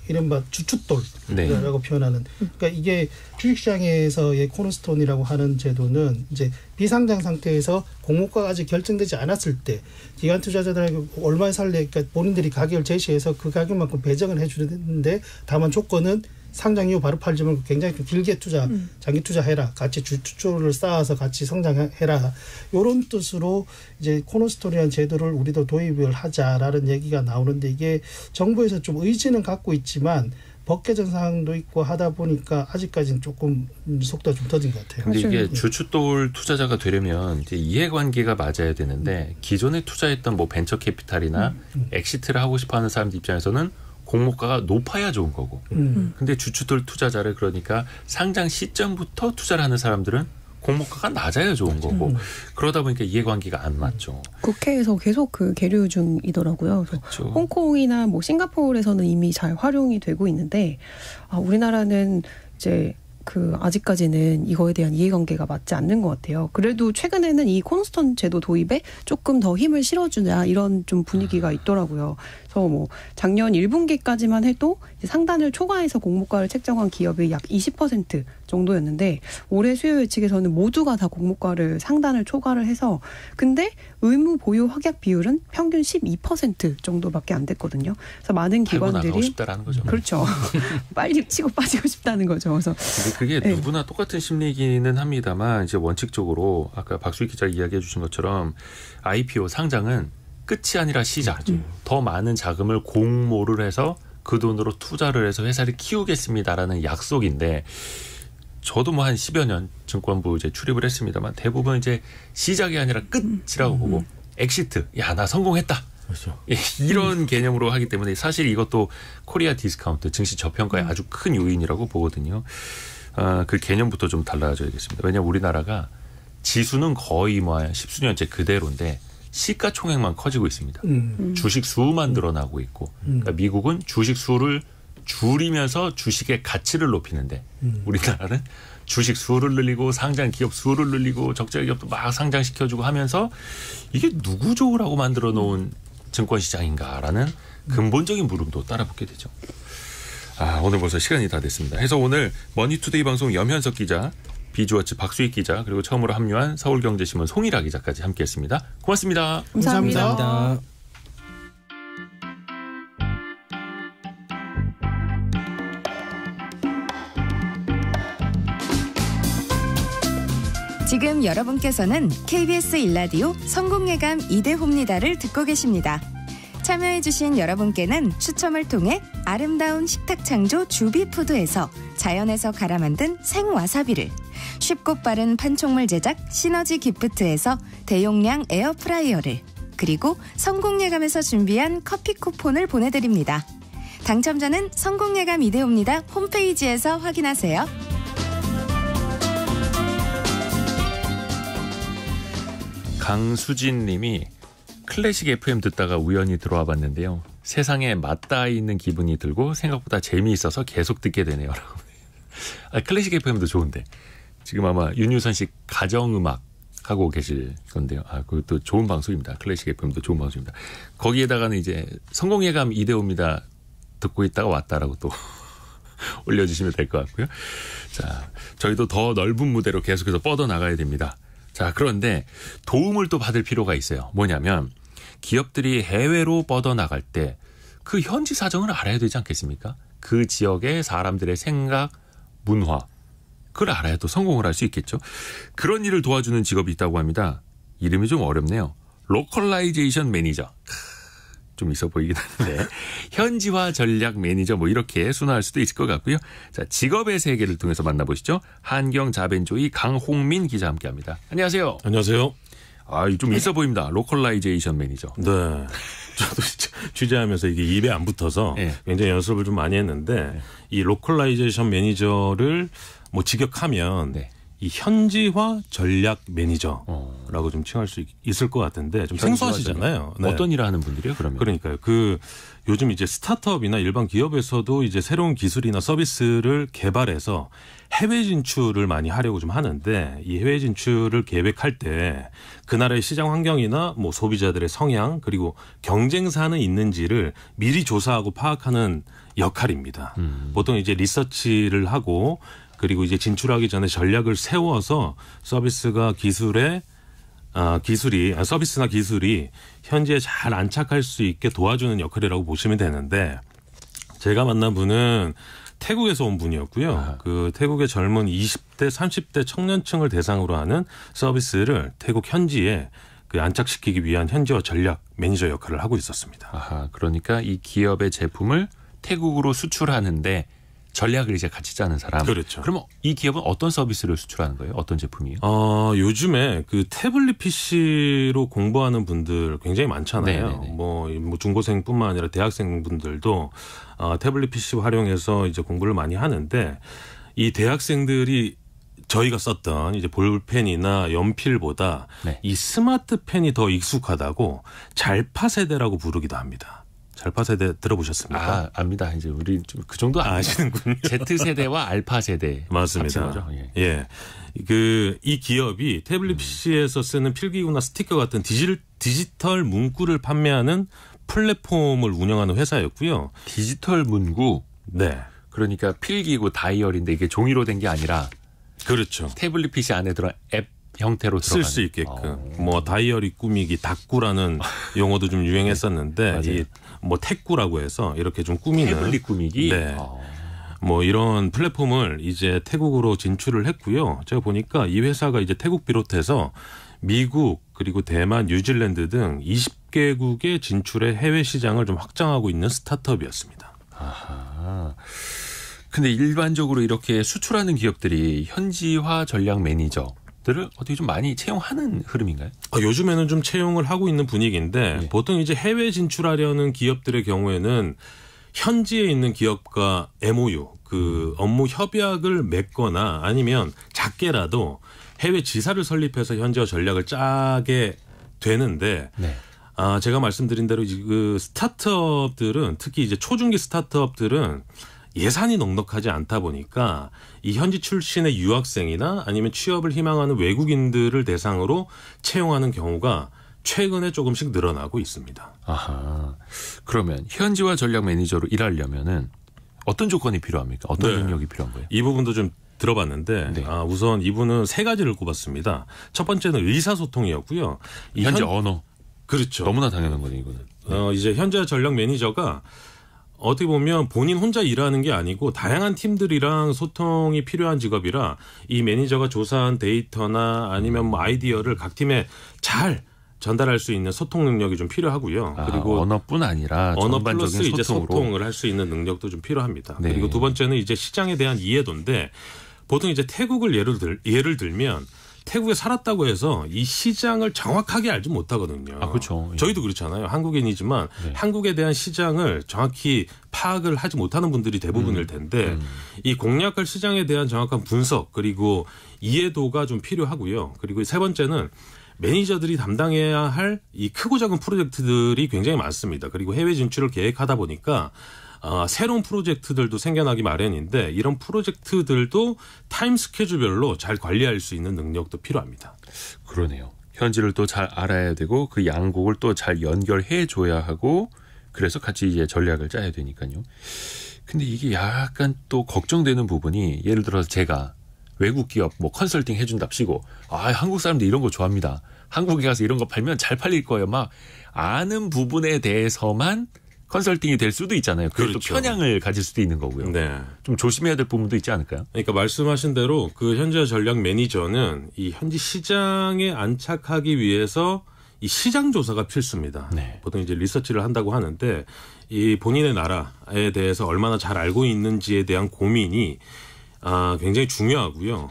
이른바 주춧돌이라고 표현하는. 그러니까 이게 주식시장에서의 코너스톤이라고 하는 제도는 이제 비상장 상태에서 공모가가 아직 결정되지 않았을 때 기관 투자자들에게 얼마에 살래, 그러니까 본인들이 가격을 제시해서 그 가격만큼 배정을 해주는데 다만 조건은 상장 이후 바로 팔지 말고 굉장히 좀 길게 장기 투자해라. 같이 주춧돌을 쌓아서 같이 성장해라. 이런 뜻으로 이제 코너스톤이라는 제도를 우리도 도입을 하자라는 얘기가 나오는데 이게 정부에서 좀 의지는 갖고 있지만 법 개정 사항도 있고 하다 보니까 아직까지는 조금 속도가 좀 더딘 것 같아요. 근데 이게 주춧돌 투자자가 되려면 이제 이해관계가 맞아야 되는데 기존에 투자했던 뭐 벤처 캐피탈이나 엑시트를 하고 싶어하는 사람들 입장에서는 공모가가 높아야 좋은 거고. 근데 주춧돌 투자자를 그러니까 상장 시점부터 투자를 하는 사람들은 공모가가 낮아야 좋은 거고. 그러다 보니까 이해관계가 안 맞죠. 국회에서 계속 그 계류 중이더라고요. 그렇죠. 홍콩이나 뭐 싱가포르에서는 이미 잘 활용이 되고 있는데 우리나라는 이제 아직까지는 이거에 대한 이해관계가 맞지 않는 것 같아요. 그래도 최근에는 이 코너스톤 제도 도입에 조금 더 힘을 실어주자 이런 좀 분위기가 있더라고요. 그래서 뭐 작년 1분기까지만 해도 상단을 초과해서 공모가를 책정한 기업이 약 20% 정도였는데 올해 수요 예측에서는 모두가 다 공모가를 상단을 초과를 해서 근데 의무 보유 확약 비율은 평균 12% 정도밖에 안 됐거든요. 그래서 많은 기관들이 나가고 싶다라는 거죠. 그렇죠. 빨리 치고 빠지고 싶다는 거죠. 그래서 근데 그게 누구나 똑같은 심리기는 합니다만 이제 원칙적으로 아까 박수익 기자 이야기해 주신 것처럼 IPO 상장은 끝이 아니라 시작. 더 많은 자금을 공모를 해서 그 돈으로 투자를 해서 회사를 키우겠습니다라는 약속인데 저도 뭐 한 10여 년 증권부 이제 출입을 했습니다만 대부분 이제 시작이 아니라 끝이라고 보고 엑시트. 야, 나 성공했다. 그렇죠. 이런 개념으로 하기 때문에 사실 이것도 코리아 디스카운트 증시 저평가의 아주 큰 요인이라고 보거든요. 그 개념부터 좀 달라져야겠습니다. 왜냐하면 우리나라가 지수는 거의 뭐 한 10수년째 그대로인데 시가총액만 커지고 있습니다. 주식 수만 늘어나고 있고 그러니까 미국은 주식 수를 줄이면서 주식의 가치를 높이는데 우리나라는 주식 수를 늘리고 상장 기업 수를 늘리고 적자 기업도 막 상장시켜주고 하면서 이게 누구 좋으라고 만들어 놓은 증권시장인가라는 근본적인 물음도 따라붙게 되죠. 오늘 벌써 시간이 다 됐습니다. 해서 오늘 머니투데이 방송 염현석 기자, 비주어츠 박수익 기자 그리고 처음으로 합류한 서울경제신문 송일아 기자까지 함께했습니다. 고맙습니다. 감사합니다. 감사합니다. 지금 여러분께서는 KBS 1라디오 성공예감 이대호입니다를 듣고 계십니다. 참여해주신 여러분께는 추첨을 통해 아름다운 식탁창조 주비푸드에서 자연에서 갈아 만든 생와사비를, 쉽고 빠른 판촉물 제작 시너지 기프트에서 대용량 에어프라이어를, 그리고 성공예감에서 준비한 커피 쿠폰을 보내드립니다. 당첨자는 성공예감 이대호입니다 홈페이지에서 확인하세요. 강수진 님이 클래식 FM 듣다가 우연히 들어와 봤는데요. 세상에 맞닿아 있는 기분이 들고 생각보다 재미있어서 계속 듣게 되네요. 클래식 FM도 좋은데 지금 아마 윤유선 씨 가정음악 하고 계실 건데요. 그것도 좋은 방송입니다. 클래식 FM도 좋은 방송입니다. 거기에다가는 이제 성공예감 이대호입니다 듣고 있다가 왔다라고 또 올려주시면 될 것 같고요. 자, 저희도 더 넓은 무대로 계속해서 뻗어나가야 됩니다. 자, 그런데 도움을 또 받을 필요가 있어요. 뭐냐면 기업들이 해외로 뻗어나갈 때 그 현지 사정을 알아야 되지 않겠습니까? 그 지역의 사람들의 생각, 문화, 그걸 알아야 또 성공을 할 수 있겠죠. 그런 일을 도와주는 직업이 있다고 합니다. 이름이 좀 어렵네요. 로컬라이제이션 매니저. 좀 있어 보이긴 하는데 현지화 전략 매니저 뭐 이렇게 순화할 수도 있을 것 같고요. 자, 직업의 세계를 통해서 만나보시죠. 한경 자벤조이 강홍민 기자 함께합니다. 안녕하세요. 안녕하세요. 좀 있어 보입니다. 로컬라이제이션 매니저. 네. 저도 취재하면서 이게 입에 안 붙어서 네. 굉장히 연습을 좀 많이 했는데 이 로컬라이제이션 매니저를 뭐 직역하면 네. 이 현지화 전략 매니저라고 좀 칭할 수 있을 것 같은데 좀 생소하시잖아요. 네. 어떤 일을 하는 분들이요, 그러면? 그러니까요. 요즘 이제 스타트업이나 일반 기업에서도 이제 새로운 기술이나 서비스를 개발해서 해외 진출을 많이 하려고 좀 하는데 이 해외 진출을 계획할 때 그 나라의 시장 환경이나 뭐 소비자들의 성향 그리고 경쟁사는 있는지를 미리 조사하고 파악하는 역할입니다. 보통 이제 리서치를 하고 그리고 이제 진출하기 전에 전략을 세워서 서비스나 기술이 현지에 잘 안착할 수 있게 도와주는 역할이라고 보시면 되는데 제가 만난 분은 태국에서 온 분이었고요. 그 태국의 젊은 20대, 30대 청년층을 대상으로 하는 서비스를 태국 현지에 안착시키기 위한 현지화 전략 매니저 역할을 하고 있었습니다. 그러니까 이 기업의 제품을 태국으로 수출하는데 전략을 이제 같이 짜는 사람. 그렇죠. 그러면 이 기업은 어떤 서비스를 수출하는 거예요? 어떤 제품이요? 요즘에 태블릿 PC로 공부하는 분들 굉장히 많잖아요. 뭐 중고생뿐만 아니라 대학생분들도 태블릿 PC 활용해서 이제 공부를 많이 하는데 이 대학생들이 저희가 썼던 이제 볼펜이나 연필보다 이 스마트 펜이 더 익숙하다고 잘파 세대라고 부르기도 합니다. 알파 세대 들어보셨습니까? 압니다. 이제 우리 좀 그 정도 아시는군요. Z 세대와 알파 세대 맞습니다. 합친 거죠. 예. 예. 이 기업이 태블릿 PC에서 쓰는 필기구나 스티커 같은 디지털 문구를 판매하는 플랫폼을 운영하는 회사였고요. 디지털 문구. 네. 그러니까 필기구 다이어리인데 이게 종이로 된 게 아니라 그렇죠. 태블릿 PC 안에 들어간 앱 형태로 쓸 수 있게끔 뭐 다이어리 꾸미기 닭구라는 용어도 좀 유행했었는데 이 뭐 택구라고 해서 이렇게 좀 꾸미는 태블릿 꾸미기. 네. 뭐 이런 플랫폼을 이제 태국으로 진출을 했고요. 제가 보니까 이 회사가 이제 태국 비롯해서 미국 그리고 대만, 뉴질랜드 등 20개국의 진출의 해외 시장을 좀 확장하고 있는 스타트업이었습니다. 아하. 근데 일반적으로 이렇게 수출하는 기업들이 현지화 전략 매니저들을 어떻게 좀 많이 채용하는 흐름인가요? 요즘에는 좀 채용을 하고 있는 분위기인데 예. 보통 이제 해외 진출하려는 기업들의 경우에는 현지에 있는 기업과 MOU 그 업무 협약을 맺거나 아니면 작게라도 해외 지사를 설립해서 현지화 전략을 짜게 되는데 네. 제가 말씀드린 대로 그 스타트업들은 특히 이제 초중기 스타트업들은 예산이 넉넉하지 않다 보니까 이 현지 출신의 유학생이나 아니면 취업을 희망하는 외국인들을 대상으로 채용하는 경우가 최근에 조금씩 늘어나고 있습니다. 아하. 그러면 현지화 전략 매니저로 일하려면은 어떤 조건이 필요합니까? 어떤 능력이 필요한 거예요? 이 부분도 좀 들어봤는데 네. 우선 이분은 세 가지를 꼽았습니다. 첫 번째는 의사소통이었고요. 이 현지 언어. 그렇죠. 너무나 당연한 거네 이거는. 이제 현지화 전략 매니저가 어떻게 보면 본인 혼자 일하는 게 아니고 다양한 팀들이랑 소통이 필요한 직업이라 이 매니저가 조사한 데이터나 아니면 뭐 아이디어를 각 팀에 잘 전달할 수 있는 소통 능력이 좀 필요하고요. 그리고 언어뿐 아니라 언어 전반적인 플러스 이제 소통으로. 소통을 할 수 있는 능력도 좀 필요합니다. 네. 그리고 두 번째는 이제 시장에 대한 이해도인데 보통 이제 태국을 예를 들면 태국에 살았다고 해서 이 시장을 정확하게 알지 못하거든요. 그렇죠. 예. 저희도 그렇잖아요. 한국인이지만 네. 한국에 대한 시장을 정확히 파악을 하지 못하는 분들이 대부분일 텐데 이 공략할 시장에 대한 정확한 분석 그리고 이해도가 좀 필요하고요. 그리고 세 번째는 매니저들이 담당해야 할 이 크고 작은 프로젝트들이 굉장히 많습니다. 그리고 해외 진출을 계획하다 보니까 새로운 프로젝트들도 생겨나기 마련인데 이런 프로젝트들도 타임 스케줄별로 잘 관리할 수 있는 능력도 필요합니다. 그러네요. 현지를 또 잘 알아야 되고 그 양국을 또 잘 연결해 줘야 하고 그래서 같이 이제 전략을 짜야 되니까요. 근데 이게 약간 또 걱정되는 부분이 예를 들어서 제가 외국 기업 뭐 컨설팅 해준답시고 한국 사람들 이런 거 좋아합니다. 한국에 가서 이런 거 팔면 잘 팔릴 거예요. 막 아는 부분에 대해서만 컨설팅이 될 수도 있잖아요. 그게 그렇죠. 또 편향을 가질 수도 있는 거고요. 네. 좀 조심해야 될 부분도 있지 않을까요? 그러니까 말씀하신 대로 그 현지화 전략 매니저는 이 현지 시장에 안착하기 위해서 이 시장 조사가 필수입니다. 네. 보통 이제 리서치를 한다고 하는데 이 본인의 나라에 대해서 얼마나 잘 알고 있는지에 대한 고민이 굉장히 중요하고요.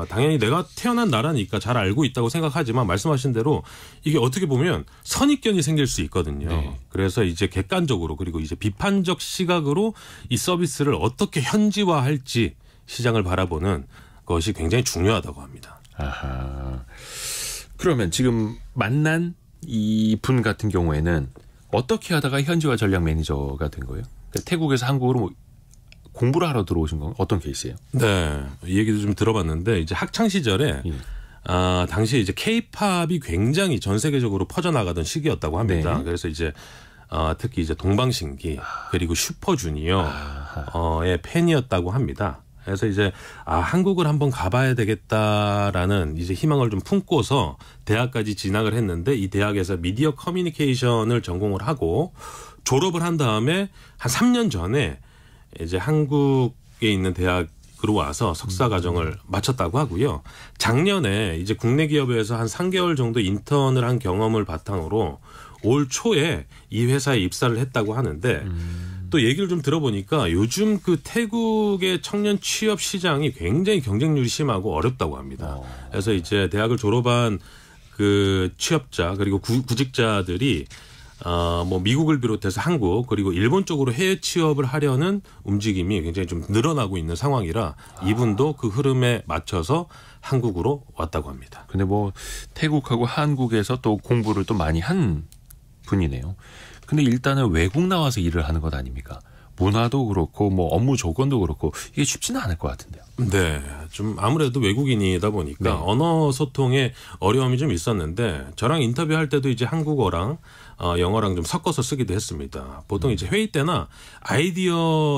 당연히 내가 태어난 나라니까 잘 알고 있다고 생각하지만 말씀하신 대로 이게 어떻게 보면 선입견이 생길 수 있거든요. 네. 그래서 이제 객관적으로 그리고 이제 비판적 시각으로 이 서비스를 어떻게 현지화할지 시장을 바라보는 것이 굉장히 중요하다고 합니다. 아하. 그러면 지금 만난 이 분 같은 경우에는 어떻게 하다가 현지화 전략 매니저가 된 거예요? 그러니까 태국에서 한국으로 뭐 공부를 하러 들어오신 건가요? 어떤 케이스예요? 네, 이 얘기도 좀 들어봤는데 이제 학창 시절에 당시에 이제 K-팝이 굉장히 전 세계적으로 퍼져나가던 시기였다고 합니다. 네. 그래서 이제 특히 이제 동방신기 그리고 슈퍼주니어의 팬이었다고 합니다. 그래서 이제 한국을 한번 가봐야 되겠다라는 이제 희망을 좀 품고서 대학까지 진학을 했는데 이 대학에서 미디어 커뮤니케이션을 전공을 하고 졸업을 한 다음에 한 3년 전에 이제 한국에 있는 대학으로 와서 석사 과정을 마쳤다고 하고요. 작년에 이제 국내 기업에서 한 3개월 정도 인턴을 한 경험을 바탕으로 올 초에 이 회사에 입사를 했다고 하는데 또 얘기를 좀 들어보니까 요즘 그 태국의 청년 취업 시장이 굉장히 경쟁률이 심하고 어렵다고 합니다. 그래서 이제 대학을 졸업한 그 취업자 그리고 구직자들이 뭐 미국을 비롯해서 한국 그리고 일본 쪽으로 해외 취업을 하려는 움직임이 굉장히 좀 늘어나고 있는 상황이라 이분도 그 흐름에 맞춰서 한국으로 왔다고 합니다. 근데 뭐 태국하고 한국에서 또 공부를 또 많이 한 분이네요. 근데 일단은 외국 나와서 일을 하는 것 아닙니까? 문화도 그렇고 뭐 업무 조건도 그렇고 이게 쉽지는 않을 것 같은데요. 네, 좀 아무래도 외국인이다 보니까 네. 언어 소통에 어려움이 좀 있었는데 저랑 인터뷰할 때도 이제 한국어랑 영어랑 좀 섞어서 쓰기도 했습니다. 보통 이제 회의 때나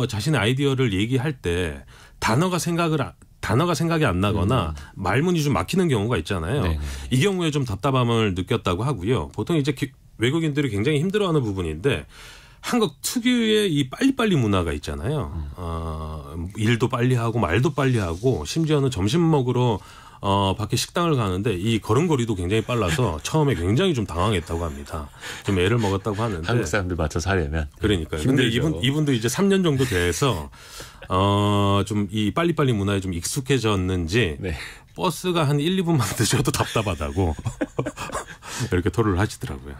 자신의 아이디어를 얘기할 때 단어가 생각이 안 나거나 말문이 좀 막히는 경우가 있잖아요. 네. 이 경우에 좀 답답함을 느꼈다고 하고요. 보통 이제 외국인들이 굉장히 힘들어하는 부분인데 한국 특유의 이 빨리빨리 문화가 있잖아요. 일도 빨리 하고 말도 빨리 하고 심지어는 점심 먹으러 밖에 식당을 가는데 이 걸음걸이도 굉장히 빨라서 처음에 굉장히 좀 당황했다고 합니다. 좀 애를 먹었다고 하는데 한국 사람들 맞춰서 하려면 그러니까요. 근데 이분도 이제 3년 정도 돼서 좀 이 빨리빨리 문화에 좀 익숙해졌는지 네. 버스가 한 1, 2분만 늦어도 답답하다고 이렇게 토로를 하시더라고요.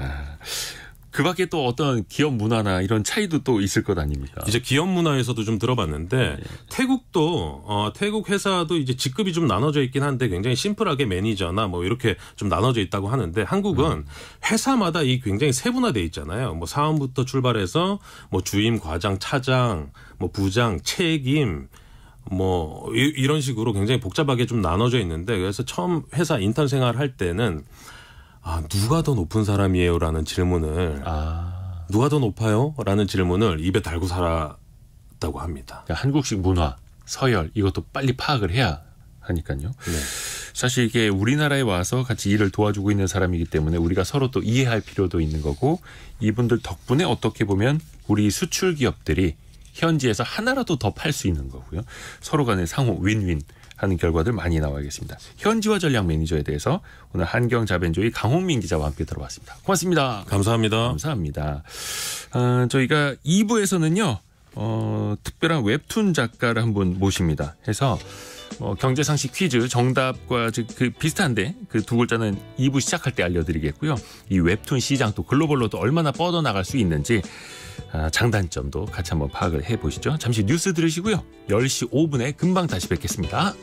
그 밖에 또 어떤 기업 문화나 이런 차이도 또 있을 것 아닙니까? 이제 기업 문화에서도 좀 들어봤는데 태국도 태국 회사도 이제 직급이 좀 나눠져 있긴 한데 굉장히 심플하게 매니저나 뭐 이렇게 좀 나눠져 있다고 하는데 한국은 회사마다 이 굉장히 세분화돼 있잖아요. 뭐 사원부터 출발해서 뭐 주임, 과장, 차장, 뭐 부장, 책임 뭐 이런 식으로 굉장히 복잡하게 좀 나눠져 있는데 그래서 처음 회사 인턴 생활할 때는 누가 더 높은 사람이에요라는 질문을 누가 더 높아요? 라는 질문을 입에 달고 살았다고 합니다. 그러니까 한국식 문화, 서열 이것도 빨리 파악을 해야 하니까요. 네. 사실 이게 우리나라에 와서 같이 일을 도와주고 있는 사람이기 때문에 우리가 서로 또 이해할 필요도 있는 거고 이분들 덕분에 어떻게 보면 우리 수출 기업들이 현지에서 하나라도 더 팔 수 있는 거고요. 서로 간의 상호 윈윈 하는 결과들 많이 나와야겠습니다. 현지화 전략 매니저에 대해서 오늘 한경자벤조의 강홍민 기자와 함께 들어봤습니다. 고맙습니다. 감사합니다. 감사합니다. 저희가 2부에서는요. 특별한 웹툰 작가를 한 분 모십니다. 해서 경제상식 퀴즈 정답과 그 비슷한데 그 두 글자는 2부 시작할 때 알려드리겠고요. 이 웹툰 시장 또 글로벌로도 얼마나 뻗어나갈 수 있는지 장단점도 같이 한번 파악을 해보시죠. 잠시 뉴스 들으시고요. 10시 5분에 금방 다시 뵙겠습니다.